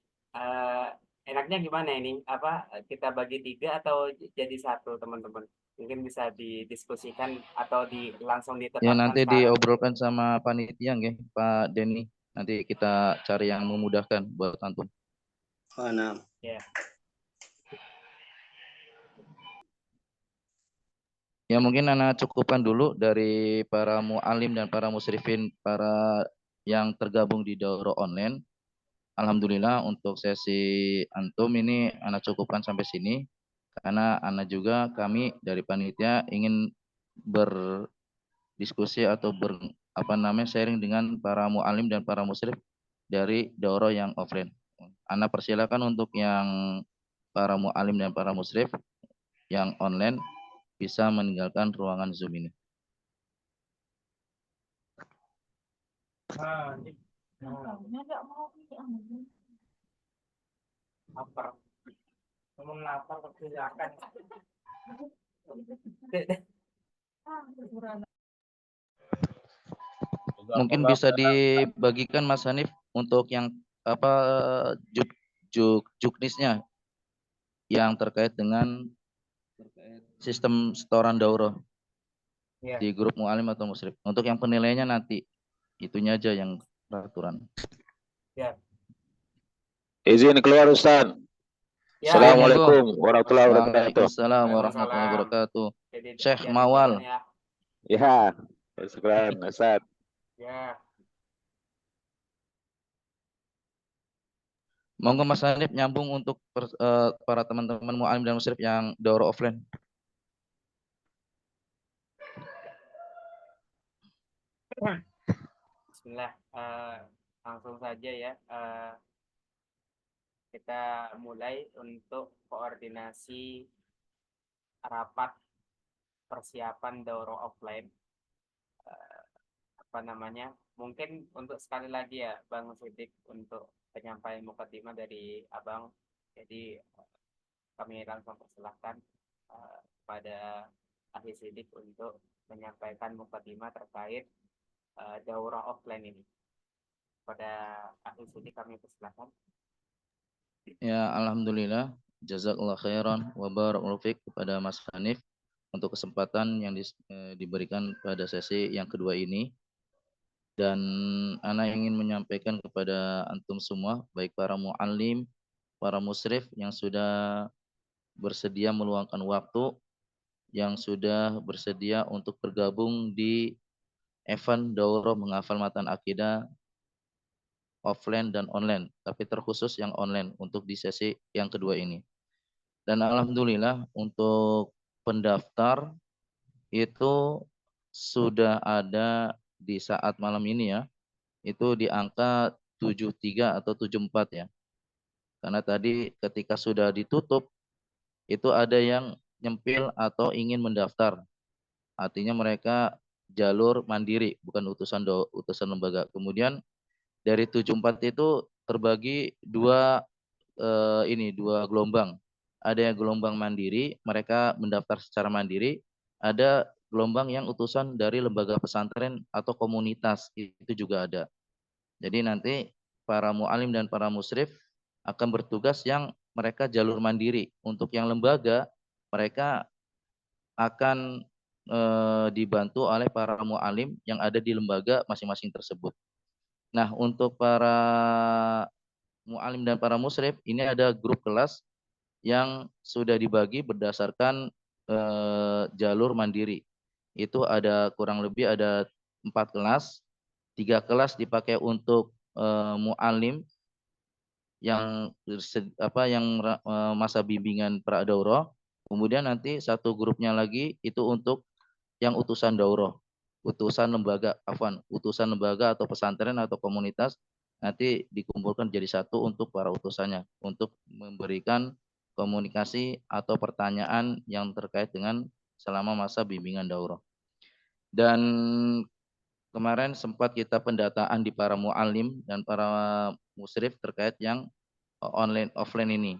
enaknya gimana ini? Apa kita bagi 3 atau jadi 1 teman-teman? Mungkin bisa didiskusikan atau langsung Ya, ditetapkan nanti sekarang. diobrolkan sama panitia nggih, Pak Denny. Nanti kita cari yang memudahkan buat antum. Nah, Ya. Ya, mungkin Ana cukupkan dulu dari para mu'alim dan para musyrifin, para yang tergabung di daurah online. Alhamdulillah untuk sesi antum ini Ana cukupkan sampai sini. Karena Ana juga kami dari panitia ingin berdiskusi atau sharing dengan para mu'alim dan para musyrif dari daurah yang offline. Ana persilakan untuk yang para mu'alim dan para musyrif yang online bisa meninggalkan ruangan Zoom ini. Lapar. Ngomong lapar silakan. Mungkin bisa dibagikan Mas Hanif untuk yang juknisnya yang terkait dengan sistem setoran daurah Ya. di grup mu'alim atau musyrif. Untuk yang penilaiannya nanti itunya aja yang peraturan. Ya. Izin keluar Ustaz. Ya, Iya, monggo. Assalamualaikum warahmatullahi wabarakatuh. Waalaikumsalam warahmatullahi Waalaikumsalam. wabarakatuh. Jadi Syekh hati-hati Mawal. jalan ya. Ya, sekarang Ustaz. Ya, Monggo Mas Hanif nyambung untuk para teman-teman mu'alim dan musyrif yang daurah offline. Bismillah. Langsung saja ya. Kita mulai untuk koordinasi rapat persiapan daurah offline. Apa namanya? Mungkin untuk sekali lagi ya, Bang Sidik, untuk penyampaian mukadimah dari Abang. Jadi kami langsung persilahkan pada Ahli Sidik untuk menyampaikan mukadimah terkait daurah offline ini. Pada Ahli Sidik kami persilahkan. Ya, alhamdulillah. Jazakallah khairan wa barakallahu fiik kepada Mas Hanif untuk kesempatan yang diberikan pada sesi yang kedua ini. Dan ana ingin menyampaikan kepada antum semua, baik para muallim, para musyrif yang sudah bersedia meluangkan waktu, yang sudah bersedia untuk bergabung di event daurah menghafal matan akidah offline dan online, tapi terkhusus yang online untuk di sesi yang kedua ini. Dan alhamdulillah untuk pendaftar itu sudah ada di saat malam ini ya, itu di angka 73 atau 74 ya. Karena tadi ketika sudah ditutup, itu ada yang nyempil atau ingin mendaftar. Artinya mereka jalur mandiri, bukan utusan lembaga. Kemudian dari 74 itu terbagi dua gelombang. Ada yang gelombang mandiri, mereka mendaftar secara mandiri. Ada gelombang yang utusan dari lembaga pesantren atau komunitas, itu juga ada. Jadi nanti para mu'alim dan para musyrif akan bertugas yang mereka jalur mandiri. Untuk yang lembaga, mereka akan dibantu oleh para mu'alim yang ada di lembaga masing-masing tersebut. Nah, untuk para mu'alim dan para musyrif, ini ada grup kelas yang sudah dibagi berdasarkan jalur mandiri. Itu ada kurang lebih ada 4 kelas. 3 kelas dipakai untuk mu'alim yang masa bimbingan pra-daurah. Kemudian nanti satu grupnya lagi itu untuk yang utusan daurah, utusan lembaga atau pesantren atau komunitas, nanti dikumpulkan jadi satu untuk para utusannya, untuk memberikan komunikasi atau pertanyaan yang terkait dengan selama masa bimbingan daurah. Dan kemarin sempat kita pendataan di para mu'alim dan para musyrif terkait yang online offline ini.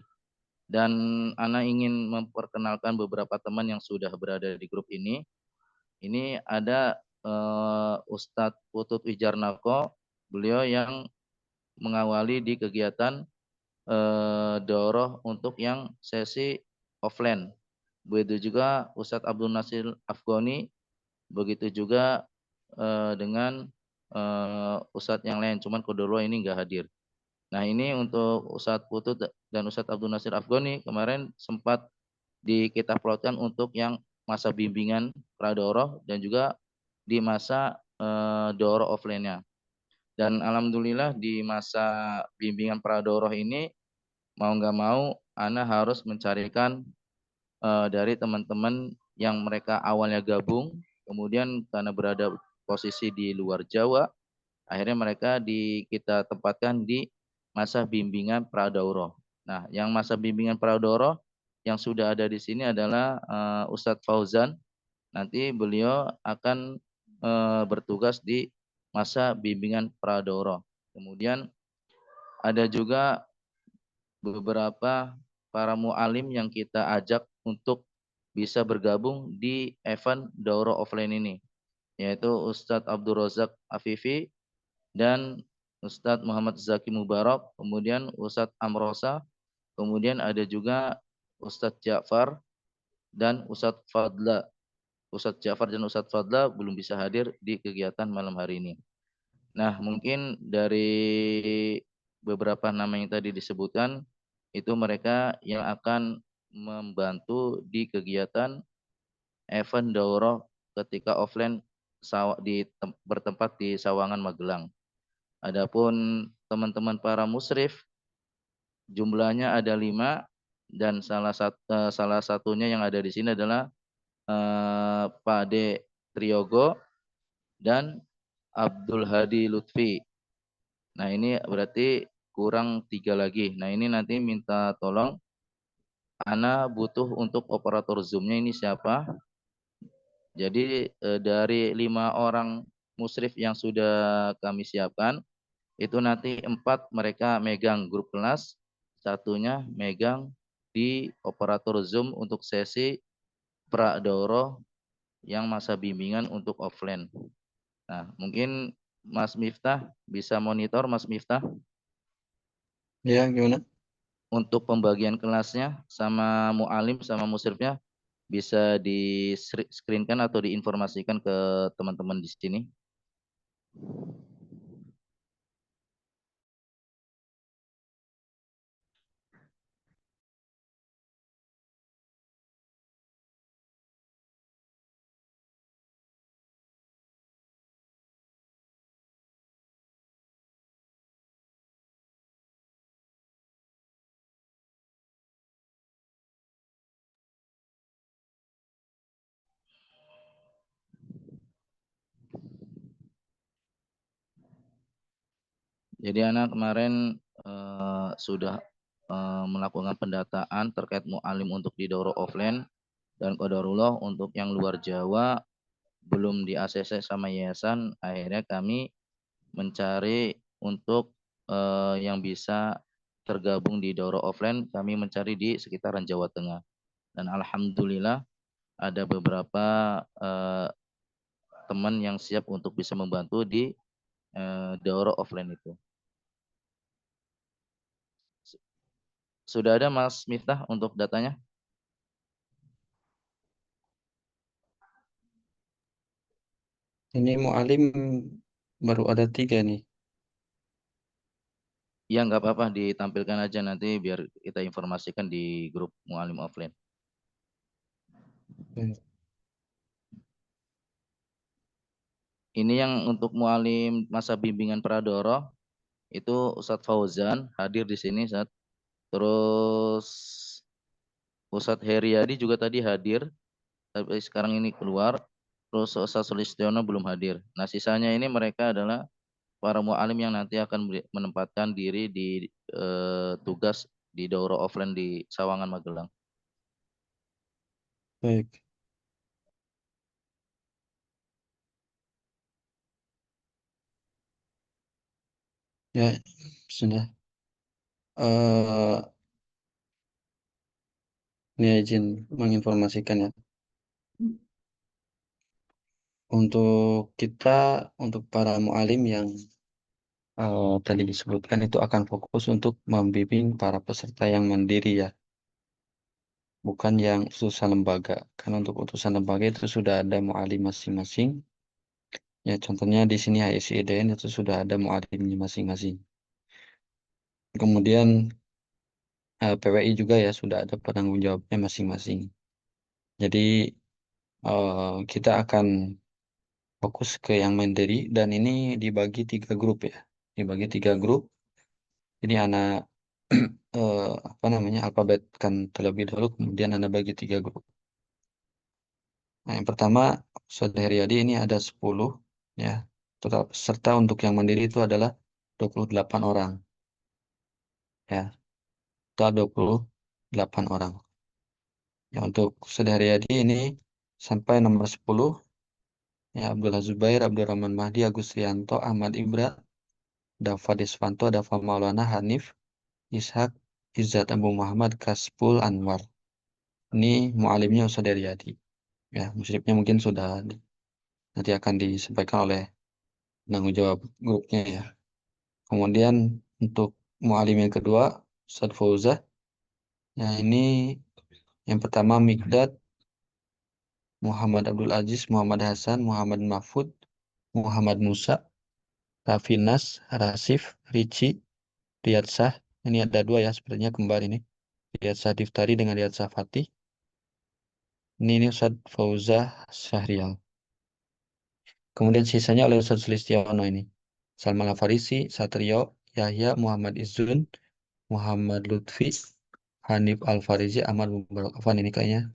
Dan ana ingin memperkenalkan beberapa teman yang sudah berada di grup ini. Ini ada Ustadz Putut Wijarnako, beliau yang mengawali di kegiatan daurah untuk yang sesi offline. Begitu juga Ustadz Abdul Nasir Afghani, begitu juga dengan Ustadz yang lain, cuman kedua ini enggak hadir. Nah, ini untuk Ustadz Putut dan Ustadz Abdul Nasir Afghani kemarin sempat kita plotkan untuk yang masa bimbingan pra-daurah dan juga di masa daurah offline-nya. Dan alhamdulillah di masa bimbingan pra-daurah ini mau nggak mau ana harus mencarikan dari teman-teman yang mereka awalnya gabung, kemudian karena berada posisi di luar Jawa, akhirnya mereka kita tempatkan di masa bimbingan pra-daurah. Nah, yang masa bimbingan pra-daurah yang sudah ada di sini adalah Ustadz Fauzan. Nanti beliau akan bertugas di masa bimbingan pra-daurah. Kemudian ada juga beberapa para mu'alim yang kita ajak untuk bisa bergabung di event daurah offline ini, yaitu Ustadz Abdul Razak Afifi dan Ustadz Muhammad Zaki Mubarak, kemudian Ustadz Amrosa, kemudian ada juga Ustadz Ja'far dan Ustadz Fadla. Ustadz Ja'far dan Ustadz Fadla belum bisa hadir di kegiatan malam hari ini. Nah, mungkin dari beberapa nama yang tadi disebutkan itu mereka yang akan membantu di kegiatan event daurah ketika offline bertempat di Sawangan Magelang. Adapun teman-teman para musrif jumlahnya ada 5 dan salah satunya yang ada di sini adalah Pak Ade Triyogo dan Abdul Hadi Lutfi. Nah ini berarti kurang 3 lagi. Nah ini nanti minta tolong, Ana butuh untuk operator Zoom-nya ini siapa. Jadi dari 5 orang musrif yang sudah kami siapkan, itu nanti 4 mereka megang grup kelas, satunya megang di operator Zoom untuk sesi pra-daurah yang masa bimbingan untuk offline. Nah, mungkin Mas Miftah bisa monitor, Mas Miftah, Ya, gimana? untuk pembagian kelasnya sama mu'alim sama musrifnya bisa di-screenkan atau diinformasikan ke teman-teman di sini. Jadi anak kemarin sudah melakukan pendataan terkait mu'alim untuk di daurah offline, dan qadarullah untuk yang luar Jawa belum di ACC sama yayasan. Akhirnya kami mencari untuk yang bisa tergabung di daurah offline, kami mencari di sekitaran Jawa Tengah. Dan alhamdulillah ada beberapa teman yang siap untuk bisa membantu di daurah offline itu. Sudah ada Mas Miftah untuk datanya? Ini mu'alim baru ada 3 nih. Ya nggak apa-apa, ditampilkan aja nanti biar kita informasikan di grup mu'alim offline. Ini yang untuk mu'alim masa bimbingan Pradoro itu Ustadz Fauzan hadir di sini saat. Terus Ustadz Heriadi juga tadi hadir, tapi sekarang ini keluar. Terus Ustadz Sulistiono belum hadir. Nah sisanya ini mereka adalah para mu'alim yang nanti akan menempatkan diri di tugas di daurah offline di Sawangan Magelang. Baik. Ya, sudah. Ini izin menginformasikan ya. Untuk kita, untuk para mu'alim yang tadi disebutkan itu akan fokus untuk membimbing para peserta yang mandiri ya. Bukan yang utusan lembaga. Karena untuk utusan lembaga itu sudah ada mu'alim masing-masing. Ya, contohnya di sini HSIDN itu sudah ada mu'alimnya masing-masing. Kemudian PWI juga ya sudah ada penanggung jawabnya masing-masing. Jadi kita akan fokus ke yang mandiri dan ini dibagi 3 grup ya. Dibagi 3 grup. Jadi anak apa namanya alfabetkan terlebih dahulu, kemudian Anda bagi 3 grup. Nah, yang pertama Saudara Riyadi ini ada 10 ya. Total peserta untuk yang mandiri itu adalah 28 orang. Ya, total 28 orang. Ya, untuk Saudara Riyadi ini sampai nomor 10 ya Abdullah Zubair, Abdurrahman Mahdi, Agus Rianto, Ahmad Ibra, Dava Desvanto, Dava Maulana, Hanif, Ishak, Izzat Abu Muhammad, Kaspul Anwar. Ini mu'alimnya Ustadz Riyadi. Ya, musyrifnya mungkin sudah nanti akan disampaikan oleh penanggung jawab grupnya ya. Kemudian untuk mu'alim yang kedua, Ustadz Fauzah. Ya, ini yang pertama Mikdad, Muhammad Abdul Aziz, Muhammad Hasan, Muhammad Mahfud, Muhammad Musa, Rafinas, Rasif, Ricci, Riyad Shah. Ini ada dua ya sepertinya kembar ini. Riyad Shah Diftari dengan Riyad Shah Fatih. Ini Ustadz Fauzah Syahrial. Kemudian sisanya oleh Ustadz Sulistiono ini. Salman Al-Farisi, Satrio, Yahya, Muhammad Izun, Muhammad Lutfi, Hanif Al-Farizi, Ahmad Mubarak Afan ini kayaknya.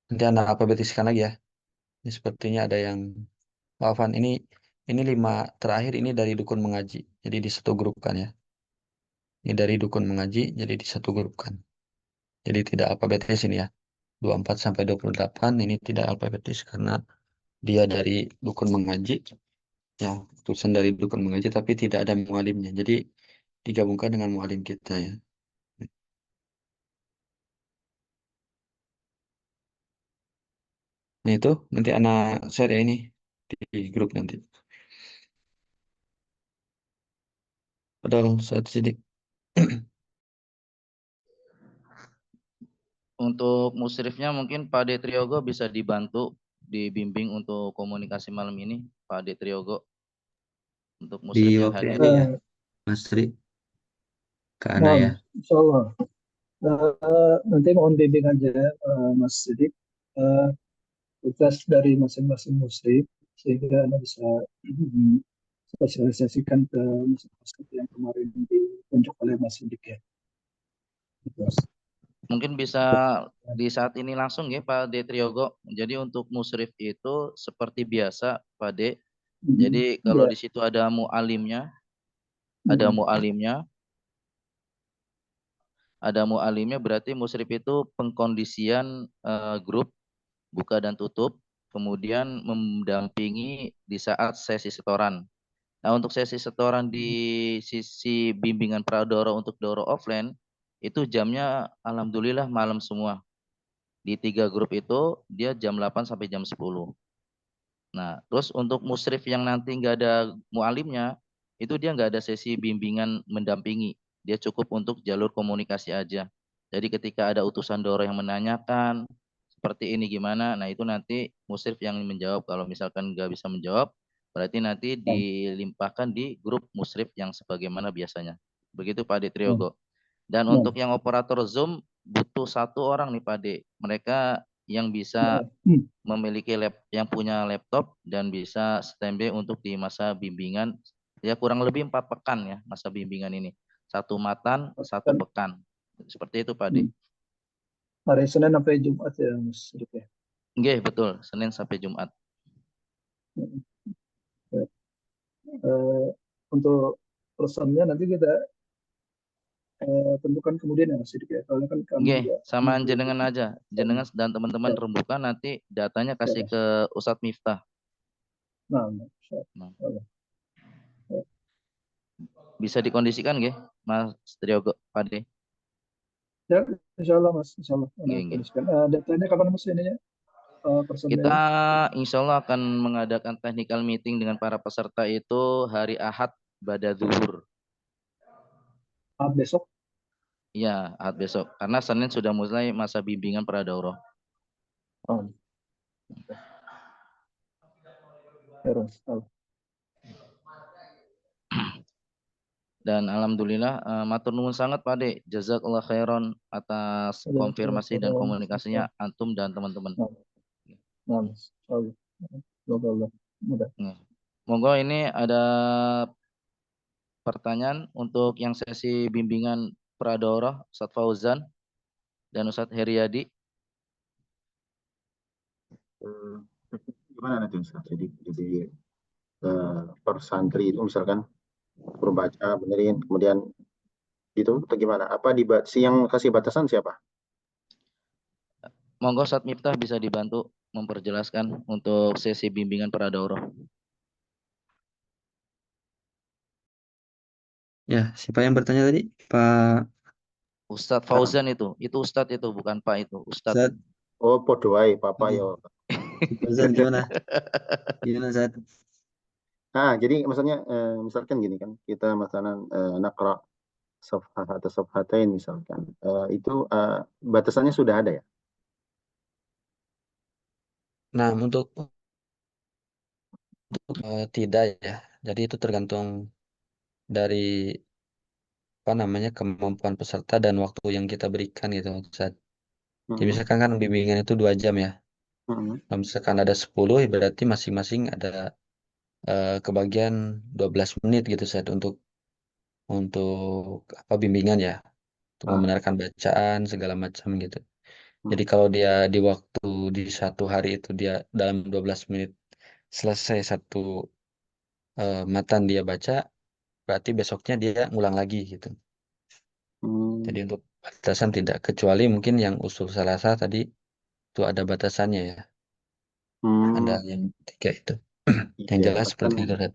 Nanti anak alfabetiskan lagi ya. Ini sepertinya ada yang Afan ini 5 terakhir ini dari dukun mengaji. Jadi di satu grupkan ya. Ini dari dukun mengaji jadi di satu grupkan. Jadi tidak alfabetis ini ya. 24 sampai 28 ini tidak alfabetis karena dia dari dukun mengaji. Ya, tulisan dari dukun mengaji tapi tidak ada mualimnya. Jadi digabungkan dengan mualim kita ya. Nah itu nanti anak share ya ini di grup nanti. Padahal saat sidik. Untuk musrifnya mungkin Pak De Triogo bisa dibantu dibimbing untuk komunikasi malam ini, Pak De Triogo, untuk Di musrif yang waktu hadir. ini ya, Mas Tri. Ke Ana Nah, ya. insyaallah. Nanti mohon bimbing aja Mas Sidik, tugas dari masing-masing muslim sehingga Anda bisa sosialisasikan ke masyarakat yang kemarin ditunjuk oleh Mas Sidik ya. Terus, Mungkin bisa di saat ini langsung ya Pak De Triogo. Jadi untuk musrif itu seperti biasa Pak De. Jadi kalau ya, di situ ada mualimnya, berarti musrif itu pengkondisian grup buka dan tutup, kemudian mendampingi di saat sesi setoran. Nah, untuk sesi setoran di sisi bimbingan Pradoro untuk Doro offline itu jamnya alhamdulillah malam semua. Di 3 grup itu dia jam 8 sampai jam 10. Nah, terus untuk musrif yang nanti nggak ada mualimnya, itu dia nggak ada sesi bimbingan mendampingi. Dia cukup untuk jalur komunikasi aja. Jadi ketika ada utusan Doro yang menanyakan, seperti ini gimana, nah itu nanti musrif yang menjawab. Kalau misalkan nggak bisa menjawab, berarti nanti dilimpahkan di grup musrif yang sebagaimana biasanya. Begitu Pak De Triogo. Dan untuk yang operator Zoom, butuh 1 orang nih Pak De. Mereka yang bisa memiliki yang punya laptop dan bisa standby untuk di masa bimbingan ya kurang lebih 4 pekan ya masa bimbingan ini. 1 matan, 1 pekan. Seperti itu Pak De. hari Senin sampai Jumat ya Mas Sidik ya. Nggih, betul. Senin sampai Jumat. Untuk pesannya nanti kita tentukan kemudian ya Mas Sidik ya. Soalnya kan kami Nggih, juga sama jenengan aja. Jenengan dan teman-teman Ya. rembukan nanti datanya kasih ke Ustadz Miftah. Nah, Nah. Bisa dikondisikan nggih, Mas Triogo, Pak De? ya, insyaallah Mas, insyaallah. Nggih. Datanya kapan Mas ininya? Kita insya Allah akan mengadakan technical meeting dengan para peserta itu hari Ahad pada zuhur. Besok? Iya, Ahad besok. Karena Senin sudah mulai masa bimbingan Pradaurah. Dan alhamdulillah matur nuwun sangat Pak De. Jazakallah khairan atas konfirmasi dan komunikasinya antum dan teman-teman. Monggo ini ada pertanyaan untuk yang sesi bimbingan Pradaurah Ustadz Fauzan dan Ustadz Heriadi. Gimana nanti Ustadz? Jadi per santri itu misalkan suruh baca, benerin, kemudian itu atau gimana? Apa si yang kasih batasan siapa? Monggo Ustadz Miftah bisa dibantu memperjelaskan untuk sesi bimbingan Pradaurah. Ya, siapa yang bertanya tadi? Pak Ustadz Fauzan itu Ustadz itu bukan Pak itu, Ustadz. Oh, podoai, Papa ya. Fauzan gimana? Gimana Ustadz? Nah, jadi maksudnya misalkan gini kan, kita misalnya nakra safhah atau safhatain misalkan, itu batasannya sudah ada ya? Nah, untuk tidak ya. Jadi itu tergantung dari apa namanya kemampuan peserta dan waktu yang kita berikan gitu Ustaz. Jadi Mm-mm. misalkan kan bimbingan itu 2 jam ya. Mm-mm. Kalau misalkan ada 10 ya berarti masing-masing ada kebagian 12 menit gitu Ustaz untuk apa bimbingan ya. Untuk Ah. membenarkan bacaan segala macam gitu. Jadi Mm. kalau dia di waktu di satu hari itu dia dalam 12 menit selesai satu matan dia baca, berarti besoknya dia ngulang lagi gitu. Jadi Mm. untuk batasan tidak, kecuali mungkin yang usul salasa tadi itu ada batasannya ya. Ada Mm. yang 3 itu. Yang Iya, jelas bahkan seperti itu Ustaz.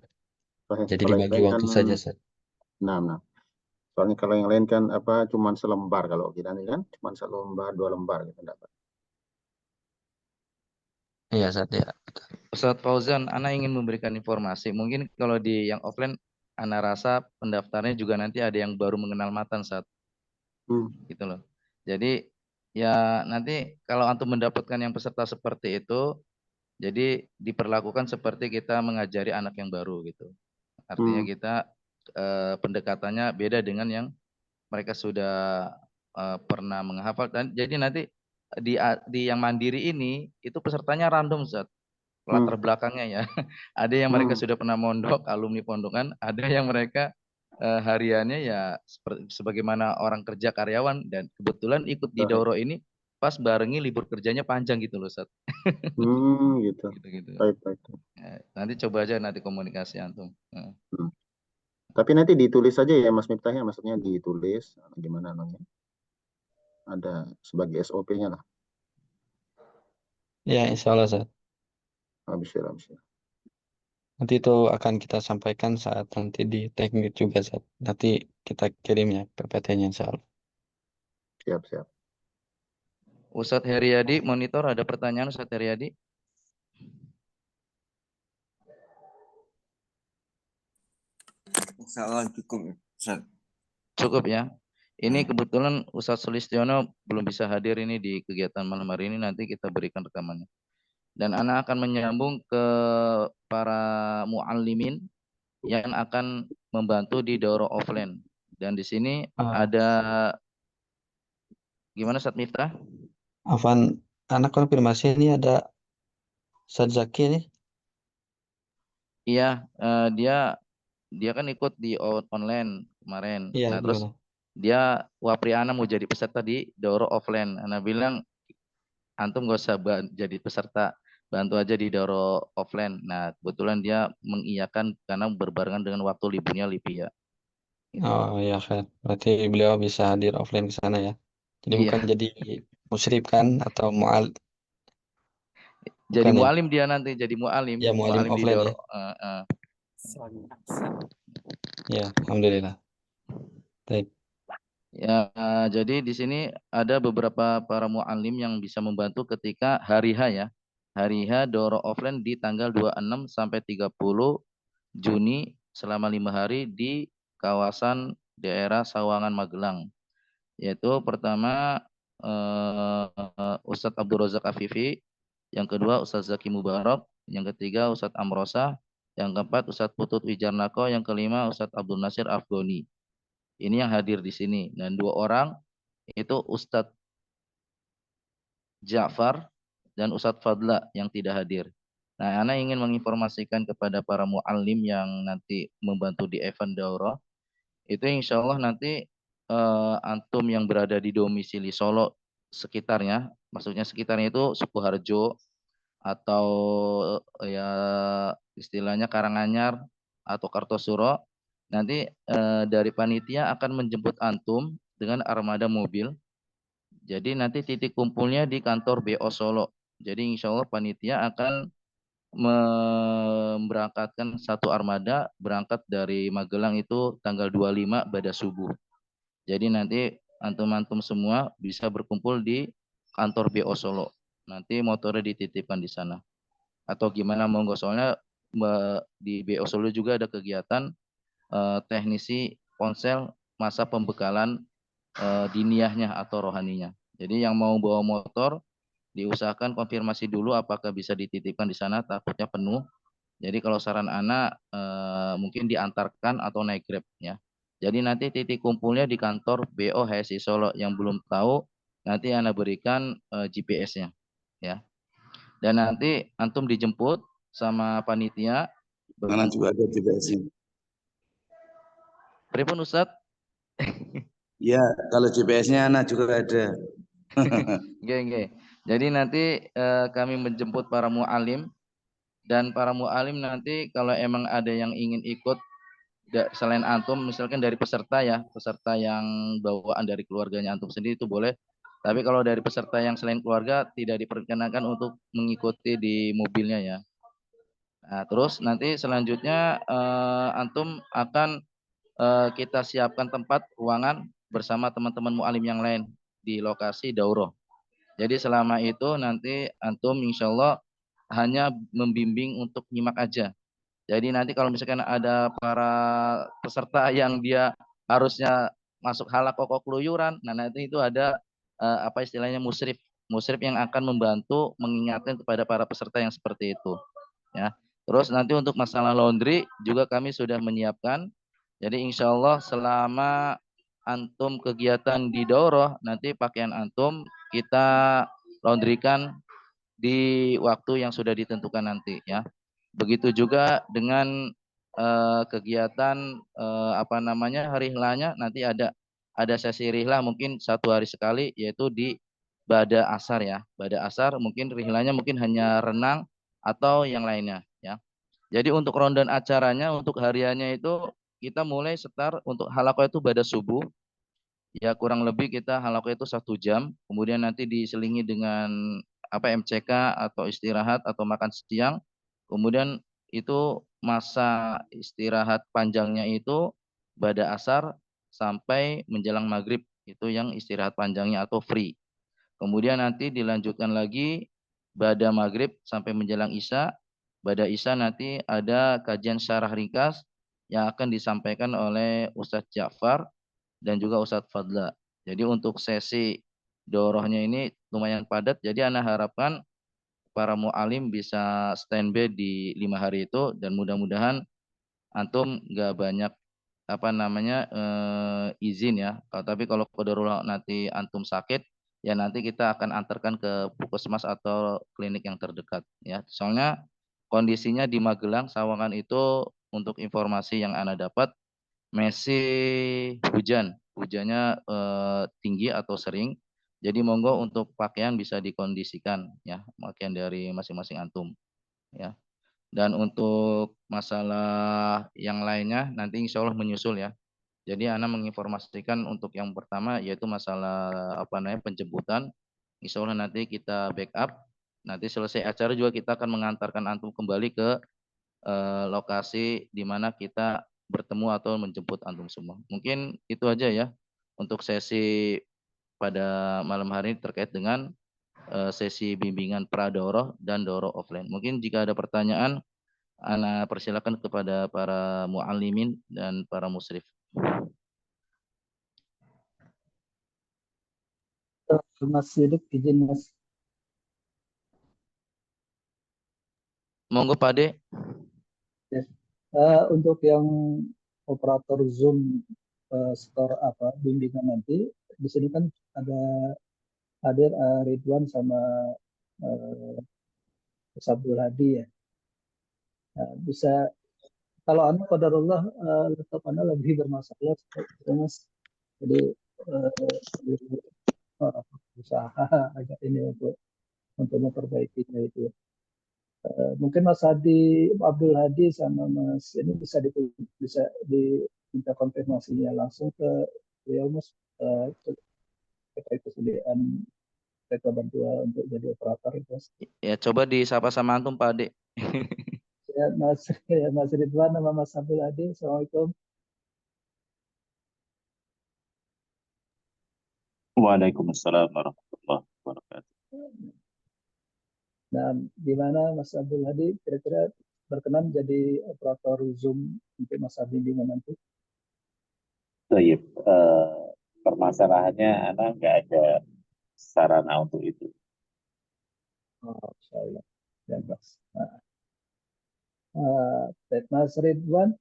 Jadi kalau yang dibagi lain kan, waktu saja Ustaz. nah. Soalnya kalau yang lain kan apa cuman selembar, kalau kita ini kan cuman selembar 2 lembar gitu dapat. Iya Ustaz ya. Ustadz Fauzan, Ana ingin memberikan informasi. Mungkin kalau di yang offline, Ana rasa pendaftarnya juga nanti ada yang baru mengenal matan saat gitu loh. Jadi ya nanti kalau antum mendapatkan yang peserta seperti itu, jadi diperlakukan seperti kita mengajari anak yang baru gitu. Artinya kita pendekatannya beda dengan yang mereka sudah pernah menghafal. Dan jadi nanti di yang mandiri ini itu pesertanya random Ustaz. Latar belakangnya ya. Ada yang mereka sudah pernah mondok, alumni pondokan, ada yang mereka hariannya ya sebagaimana orang kerja karyawan dan kebetulan ikut di Dauro ini pas barengi libur kerjanya panjang gitu loh Ustaz. Gitu. Gitu-gitu. Baik. Nanti coba aja nanti komunikasi antum. Tapi nanti ditulis saja ya Mas Miftah ya, maksudnya ditulis gimana namanya? Ada sebagai SOP-nya lah. Ya insya Allah Ustaz. Habis. Nanti itu akan kita sampaikan saat nanti di teknik juga Ustaz. Nanti kita kirim ya PPT-nya insya Allah. Siap. Ustadz Heriadi, monitor ada pertanyaan Ustadz Heriadi? Assalamualaikum Ustaz. Cukup ya. Ini kebetulan Ustadz Sulistiono belum bisa hadir ini di kegiatan malam hari ini, nanti kita berikan rekamannya. Dan Ana akan menyambung ke para muallimin yang akan membantu di daurah offline. Dan di sini ada gimana Ustadz Miftah? Afan, anak konfirmasi ini ada Ustadz Zaki nih. Iya, dia kan ikut di online kemarin. Iya, Nah, terus gimana? dia Wapriana mau jadi peserta di daurah offline. Ana bilang antum gak usah jadi peserta, bantu aja di daurah offline. Nah, kebetulan dia mengiyakan karena berbarengan dengan waktu liburnya Lipia. Gitu. Oh iya kan, berarti beliau bisa hadir offline ke sana ya. Jadi Iya. bukan jadi musyrif kan atau mual. Jadi Bukan ya? mualim dia nanti, jadi mualim, Ya mualim mualim di offline ya. daurah. Ya, alhamdulillah. Baik. Ya, jadi di sini ada beberapa para muallim yang bisa membantu ketika hari H ya. Hari H daurah offline di tanggal 26 sampai 30 Juni selama 5 hari di kawasan daerah Sawangan Magelang. Yaitu pertama Ustadz Abdul Razak Afifi, yang kedua Ustadz Zaki Mubarak, yang ketiga Ustadz Amrosa, yang keempat Ustadz Putut Wijarnako, yang kelima Ustadz Abdul Nasir Afgoni. Ini yang hadir di sini. Dan 2 orang itu Ustadz Ja'far dan Ustadz Fadla yang tidak hadir. Nah, Ana ingin menginformasikan kepada para muallim yang nanti membantu di event daurah, itu insya Allah nanti antum yang berada di domisili Solo sekitarnya, maksudnya sekitarnya itu Sukoharjo atau ya istilahnya Karanganyar atau Kartosuro, nanti dari panitia akan menjemput antum dengan armada mobil. Jadi nanti titik kumpulnya di kantor BO Solo. Jadi insya Allah panitia akan memberangkatkan satu armada berangkat dari Magelang itu tanggal 25 pada subuh. Jadi nanti antum-antum semua bisa berkumpul di kantor BO Solo. Nanti motornya dititipkan di sana. Atau gimana monggo, soalnya di BO Solo juga ada kegiatan teknisi ponsel masa pembekalan diniyahnya atau rohaninya. Jadi yang mau bawa motor diusahakan konfirmasi dulu apakah bisa dititipkan di sana, takutnya penuh. Jadi kalau saran Ana mungkin diantarkan atau naik Grab ya. Jadi nanti titik kumpulnya di kantor BO HSI Solo. Yang belum tahu nanti Ana berikan GPS-nya ya. Dan nanti antum dijemput sama panitia. Mana juga ada GPS-nya. Pripun Ustadz? Ya, kalau GPS-nya anak juga ada. Oke. Jadi nanti kami menjemput para mu'alim, dan para mu'alim nanti kalau emang ada yang ingin ikut selain antum, misalkan dari peserta ya, peserta yang bawaan dari keluarganya antum sendiri itu boleh. Tapi kalau dari peserta yang selain keluarga tidak diperkenankan untuk mengikuti di mobilnya ya. Nah, terus nanti selanjutnya antum akan kita siapkan tempat ruangan bersama teman-teman mu'alim yang lain di lokasi daurah. Jadi selama itu nanti antum insya Allah hanya membimbing untuk nyimak aja. Jadi nanti kalau misalkan ada para peserta yang dia harusnya masuk halaqah kok keluyuran, nah nanti itu ada apa istilahnya musyrif yang akan membantu mengingatkan kepada para peserta yang seperti itu. Ya. Terus nanti untuk masalah laundry juga kami sudah menyiapkan. Jadi insya Allah selama antum kegiatan di daurah, nanti pakaian antum kita laundrykan di waktu yang sudah ditentukan nanti ya. Begitu juga dengan kegiatan apa namanya hari rihlanya, nanti ada sesi rihlah mungkin 1 hari sekali, yaitu di Bada Asar ya. Bada Asar mungkin rihlanya mungkin hanya renang atau yang lainnya ya. Jadi untuk rundown acaranya untuk hariannya itu kita mulai start untuk halaqah itu pada subuh. Ya kurang lebih kita halaqah itu 1 jam, kemudian nanti diselingi dengan apa MCK atau istirahat atau makan siang. Kemudian itu masa istirahat panjangnya itu pada asar sampai menjelang maghrib, itu yang istirahat panjangnya atau free. Kemudian nanti dilanjutkan lagi pada maghrib sampai menjelang isya. Pada isya nanti ada kajian syarah ringkas yang akan disampaikan oleh Ustadz Ja'far dan juga Ustadz Fadla. Jadi untuk sesi daurahnya ini lumayan padat. Jadi Ana harapkan para mu'alim bisa standby di 5 hari itu, dan mudah-mudahan antum nggak banyak apa namanya izin ya. Tapi kalau qadarullah nanti antum sakit, ya nanti kita akan antarkan ke puskesmas atau klinik yang terdekat ya. Soalnya kondisinya di Magelang Sawangan itu untuk informasi yang Ana dapat masih hujannya tinggi atau sering. Jadi monggo untuk pakaian bisa dikondisikan ya, pakaian dari masing-masing antum ya. Dan untuk masalah yang lainnya nanti insya Allah menyusul ya. Jadi Ana menginformasikan untuk yang pertama yaitu masalah apa namanya penjemputan. Insya Allah nanti kita backup. Nanti selesai acara juga kita akan mengantarkan antum kembali ke lokasi di mana kita bertemu atau menjemput antum semua. Mungkin itu aja ya untuk sesi pada malam hari ini terkait dengan sesi bimbingan pra-daurah dan daurah offline. Mungkin jika ada pertanyaan, Ana persilakan kepada para muallimin dan para musyrif. Mas Sidik, izin Mas. Monggo Pak De. Ya. Untuk yang operator Zoom store apa bimbingan nanti, di sini kan ada hadir Ridwan sama Sabdul Hadi ya. Nah, bisa kalau Anda qadarullah laptop Anda lebih bermasalah gitu, Mas. Jadi usaha agak ini untuk memperbaikinya itu. Mungkin Mas Hadi, Abdul Hadi sama Mas ini bisa diminta konfirmasinya langsung ke beliau Mas terkait kesediaan mereka bantuan untuk jadi operator itu Mas. Ya coba disapa sama antum Pak De. Ya Mas Ridwan sama Mas Abdul Hadi, Assalamualaikum. Waalaikumsalam warahmatullahi wabarakatuh. Nah, gimana Mas Abdul Hadi kira-kira berkenan jadi operator Zoom untuk masa bimbingan nanti? Baik, permasalahannya anak nggak ada sarana untuk itu. Oh, insyaallah. Ya, Mas. Nah, Baik, Mas Ridwan.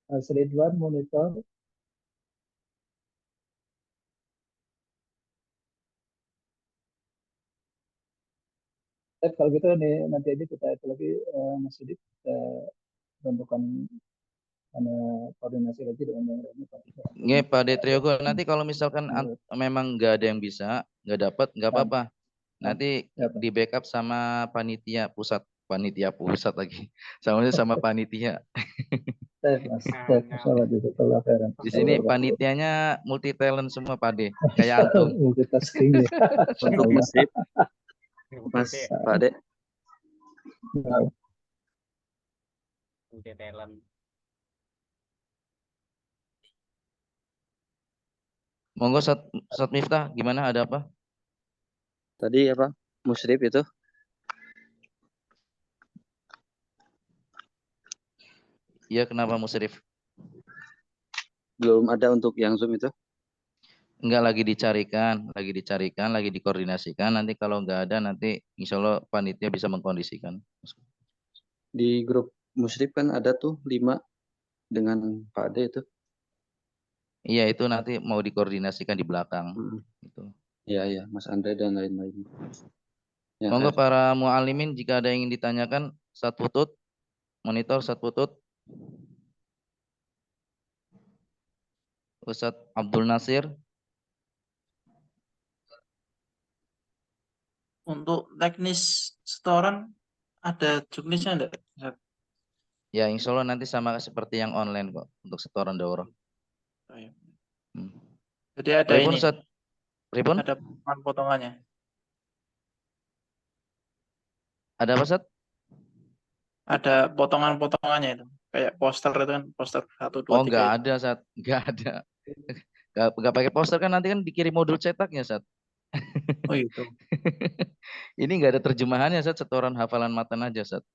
Mas Ridwan monitor. Kalau gitu nih nanti aja kita itu lagi Mas Sidik kita tentukan koordinasi lagi dengan yang lainnya Pak. Nggih, Pak Detriogo, nanti kalau misalkan memang nggak ada yang bisa, nggak dapat, nggak apa-apa. Nanti di backup sama panitia pusat lagi. Sama panitia. Di sini panitianya multi talent semua, Pak De. Kayak antum. Multitasking ya. Untuk masjid, Mas Pak De. Multi talent. Monggo Ustaz Miftah, gimana, ada apa? Tadi apa? Musyrif itu? Iya, kenapa Musyrif? Belum ada untuk yang Zoom itu? Enggak, lagi dicarikan, lagi dikoordinasikan. Nanti kalau enggak ada, nanti insya Allah panitia bisa mengkondisikan. Di grup Musyrif kan ada tuh 5 dengan Pak De itu. Iya, itu nanti mau dikoordinasikan di belakang. Gitu. Iya, Mas Andre dan lain-lain. Ya, Monggo para mu'alimin jika ada yang ingin ditanyakan, Ustaz Putut, monitor Ustaz Putut. Ustaz Abdul Nasir. Untuk teknis setoran ada juknisnya enggak? Ya, insya Allah nanti sama seperti yang online kok untuk setoran daurah. Jadi ada Ripun, ini. Ustaz? Ripun? Ada potongannya. Ada apa, Ustaz? Ada potongan-potongannya itu. Kayak poster itu kan, poster 1, 2, 3. Oh, enggak ada, Ustaz. Enggak ada. Enggak pakai poster kan, nanti kan dikirim modul cetaknya, Ustaz. Oh itu. Ini enggak ada terjemahannya, Ustaz, setoran hafalan matan aja, Ustaz.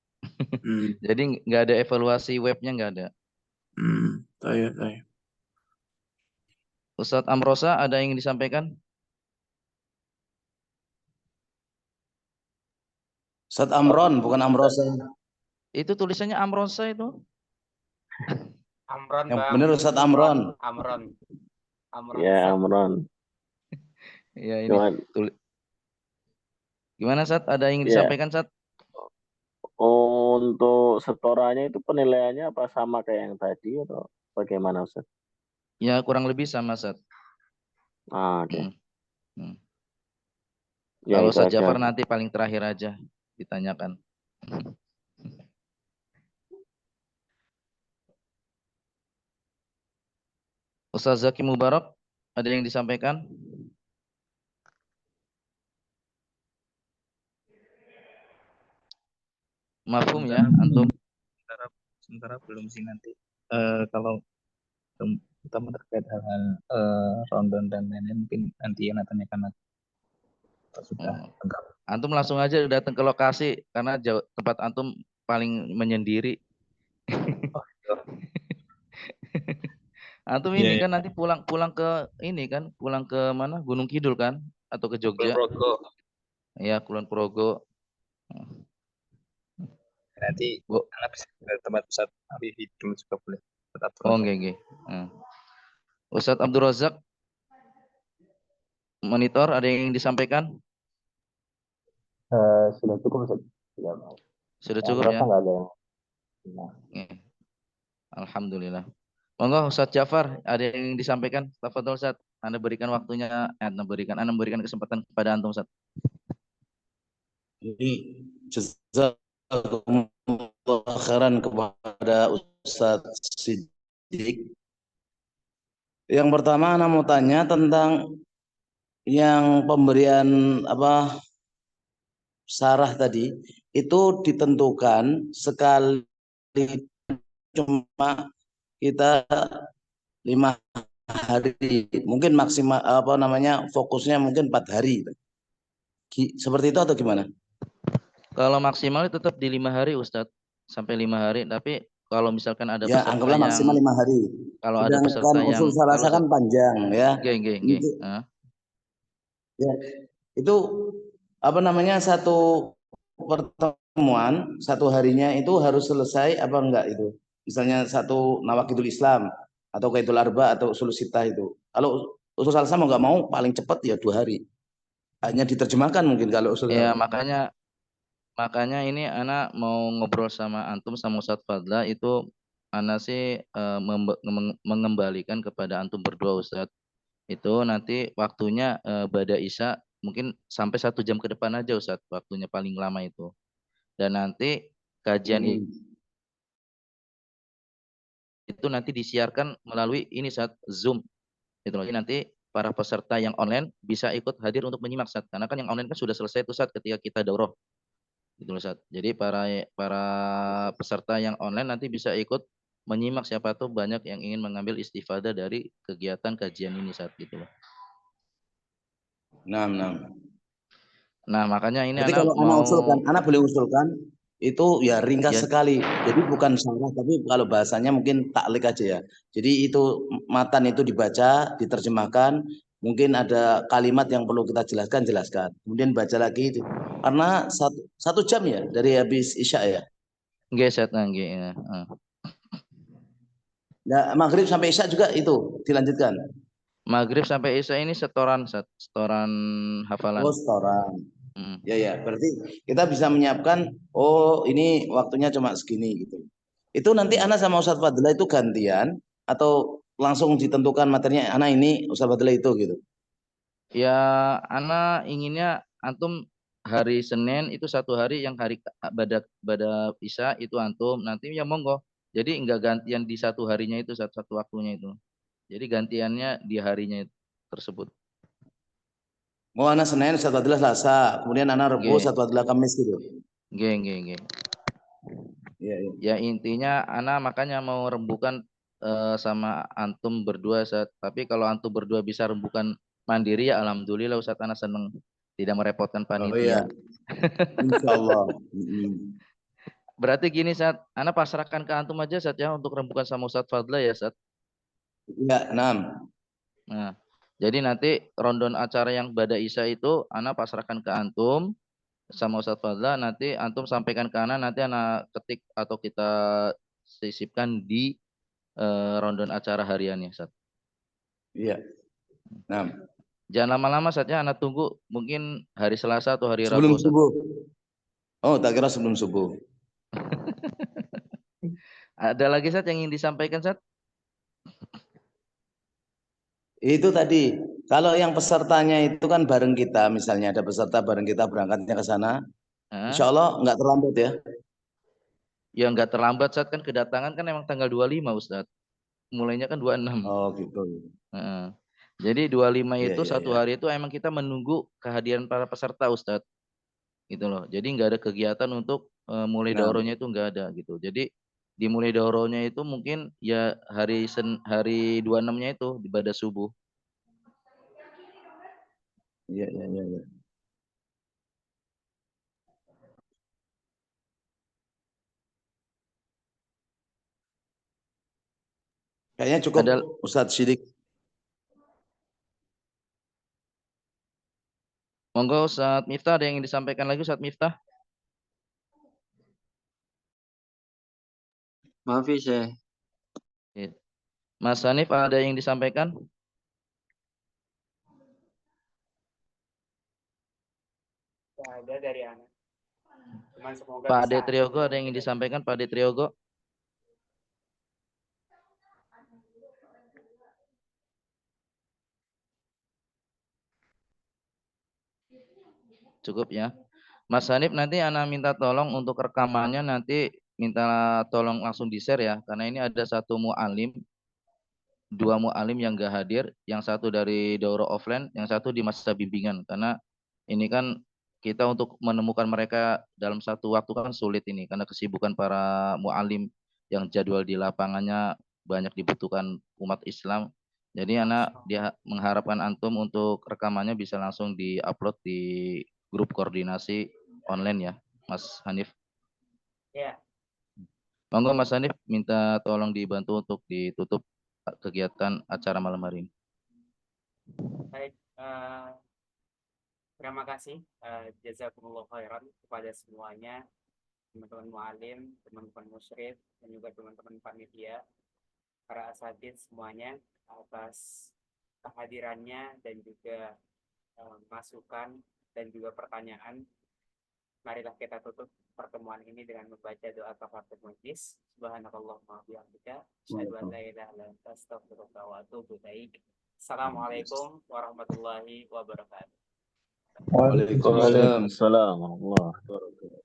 Jadi enggak ada evaluasi webnya, enggak ada. Baik. Ustadz Amrosa, ada yang disampaikan? Ustadz Amron, bukan Amrosa. Itu tulisannya Amrosa itu. Amron, Yang Bang. benar Ustadz Amron. Amron. Ya, Amron. Ya, ini gimana, Sat? Ada yang disampaikan, Sat? Untuk setorannya itu penilaiannya apa sama kayak yang tadi atau bagaimana, Ustaz? Ya, kurang lebih sama, Sat. Oke. Ya, kalau Ustaz Jafar nanti paling terakhir aja ditanyakan. Ustaz Zaki Mubarak, ada yang disampaikan? Mafhum ya, antum? Sementara belum sih nanti. Kalau terutama terkait hal-hal Ramadan dan lain-lain mungkin nanti yang tanyakan sudah lengkap. Antum langsung aja datang ke lokasi karena tempat antum paling menyendiri. Antum ini kan nanti pulang ke ini kan, pulang ke mana? Gunung Kidul kan atau ke Jogja? Kulon Progo. Ya, Kulon Progo. Nanti anak bisa ke tempat pusat Habibie dulu juga boleh. Oh, nggih. Ustadz Abdul Razak, monitor, ada yang disampaikan? Sudah cukup, Ustaz. Sudah cukup ya? Nggak ada yang... Alhamdulillah. Monggo Ustadz Jafar, ada yang disampaikan? Tafadhol Ustadz, Anda berikan waktunya, Anda berikan kesempatan kepada antum, Ustadz. Jadi jazakumullah khairan kepada Ustadz Sidik. Yang pertama Ana mau tanya tentang yang pemberian sarah tadi itu ditentukan sekali cuma kita 5 hari, mungkin maksimal fokusnya mungkin 4 hari. Seperti itu atau gimana? Kalau maksimal tetap di 5 hari Ustadz, sampai 5 hari. Tapi kalau misalkan ada ya, peserta anggaplah yang maksimal 5 hari. Kalau ada peserta yang usul salasa kan panjang ya. Nggih. Ya, itu apa namanya, satu pertemuan satu harinya itu harus selesai apa enggak itu? Misalnya satu Nawakidul Islam atau Qaidul Arba atau Usul Sittah itu. Kalau Usul Salasa mau nggak mau paling cepat ya 2 hari. Hanya diterjemahkan mungkin kalau Usul Ya, makanya ini anak mau ngobrol sama antum sama Ustadz Fadla itu anak sih mengembalikan kepada antum berdua Ustadz. Itu nanti waktunya bada Isya mungkin sampai 1 jam ke depan aja Ustadz, waktunya paling lama itu. Dan nanti kajian itu nanti disiarkan melalui ini saat Zoom. Gitu loh. Jadi nanti para peserta yang online bisa ikut hadir untuk menyimak Ustadz. Karena kan yang online kan sudah selesai tuh Ustadz ketika kita daurah. Gitu loh Ustadz. Jadi para peserta yang online nanti bisa ikut menyimak, siapa tuh banyak yang ingin mengambil istifadah dari kegiatan kajian ini saat gitu loh. Nah, makanya ini berarti anak kalau anak usulkan, anak boleh usulkan itu ya ringkas Ya. sekali. Jadi bukan syarah, tapi kalau bahasanya mungkin taklik aja ya. Jadi itu matan itu dibaca, diterjemahkan, mungkin ada kalimat yang perlu kita jelaskan, kemudian baca lagi itu. Karena satu jam ya dari habis Isya ya. Nggih, Ustaz, nggih. Ya. Nah, maghrib sampai Isya juga itu dilanjutkan. Maghrib sampai Isya ini setoran hafalan. Oh, setoran. Ya, berarti kita bisa menyiapkan, oh ini waktunya cuma segini gitu. Itu nanti anak sama Ustadz Fadila itu gantian atau langsung ditentukan materinya, anak ini Ustadz Fadila itu gitu. Ya, anak inginnya antum hari Senin itu 1 hari, yang hari pada Isya itu antum, nanti ya monggo. Jadi enggak gantian di 1 harinya itu, satu waktunya itu. Jadi gantiannya di harinya tersebut. Mau anak Senin, Ustadz Fadila Selasa, kemudian anak Rabu, Ustadz Fadila Kamis gitu. Nggih. Ya intinya anak makanya mau rembukan sama antum berdua Ustaz. Tapi kalau antum berdua bisa rembukan mandiri ya alhamdulillah Ustaz, anak seneng tidak merepotkan panitia. Oh iya. Insyaallah. Berarti gini Ustaz, anak pasrahkan ke antum aja Ustaz ya untuk rembukan sama Ustadz Fadla ya Ustaz. Iya, 6. Nah, jadi nanti rondon acara yang pada Isya itu anak pasrahkan ke antum sama Ustadz Fadla, nanti antum sampaikan ke anak, nanti anak ketik atau kita sisipkan di rondon acara hariannya Ustaz. Iya. Nah. Jangan lama-lama saatnya anak tunggu mungkin hari Selasa atau hari Sebelum Rabu. subuh. Oh, tak kira sebelum subuh. Ada lagi Sat yang ingin disampaikan Sat? Itu tadi, kalau yang pesertanya itu kan bareng kita, misalnya ada peserta bareng kita berangkatnya ke sana, insya Allah nggak terlambat ya? Ya nggak terlambat Sat, kan kedatangan kan emang tanggal 25 Ustadz. Mulainya kan 26. Oh gitu. Jadi 25 itu Iya. satu hari itu emang kita menunggu kehadiran para peserta Ustadz. Gitu loh. Jadi nggak ada kegiatan untuk mulai daurahnya itu nggak ada gitu. Jadi dimulai daurahnya itu mungkin ya hari 26-nya itu ibadah subuh. Iya. Kayaknya cukup Ustadz Sidik. Monggo Ustadz Miftah, ada yang ingin disampaikan lagi Ustadz Miftah? Maaf ya. Mas Hanif ada yang disampaikan? Ada dari anak. Cuman semoga Pak Ade Triogo ada yang ingin disampaikan, Pak Ade Triogo? Cukup ya. Mas Hanif, nanti anak minta tolong untuk rekamannya, nanti minta tolong langsung di-share ya, karena ini ada 1 mu'alim, 2 mu'alim yang gak hadir, yang 1 dari daurah offline, yang 1 di masa bimbingan, karena ini kan kita untuk menemukan mereka dalam 1 waktu kan sulit ini, karena kesibukan para mu'alim yang jadwal di lapangannya banyak dibutuhkan umat Islam. Jadi anak dia mengharapkan antum untuk rekamannya bisa langsung di-upload di grup koordinasi online ya, Mas Hanif. Ya. Monggo Mas Hanif, minta tolong dibantu untuk ditutup kegiatan acara malam hari ini. Baik, Terima kasih, jazakumullah khairan kepada semuanya, teman-teman mu'alim, teman-teman musyrif, dan juga teman-teman panitia, para asatidz semuanya atas kehadirannya dan juga masukan dan juga pertanyaan. Marilah kita tutup pertemuan ini dengan membaca doa kafaratul majlis. Subhanakallahumma wa bihamdika, asyhadu an la ilaha illa anta, astaghfiruka wa atubu ilaik. Assalamualaikum warahmatullahi wabarakatuh. Waalaikumsalam warahmatullahi wabarakatuh.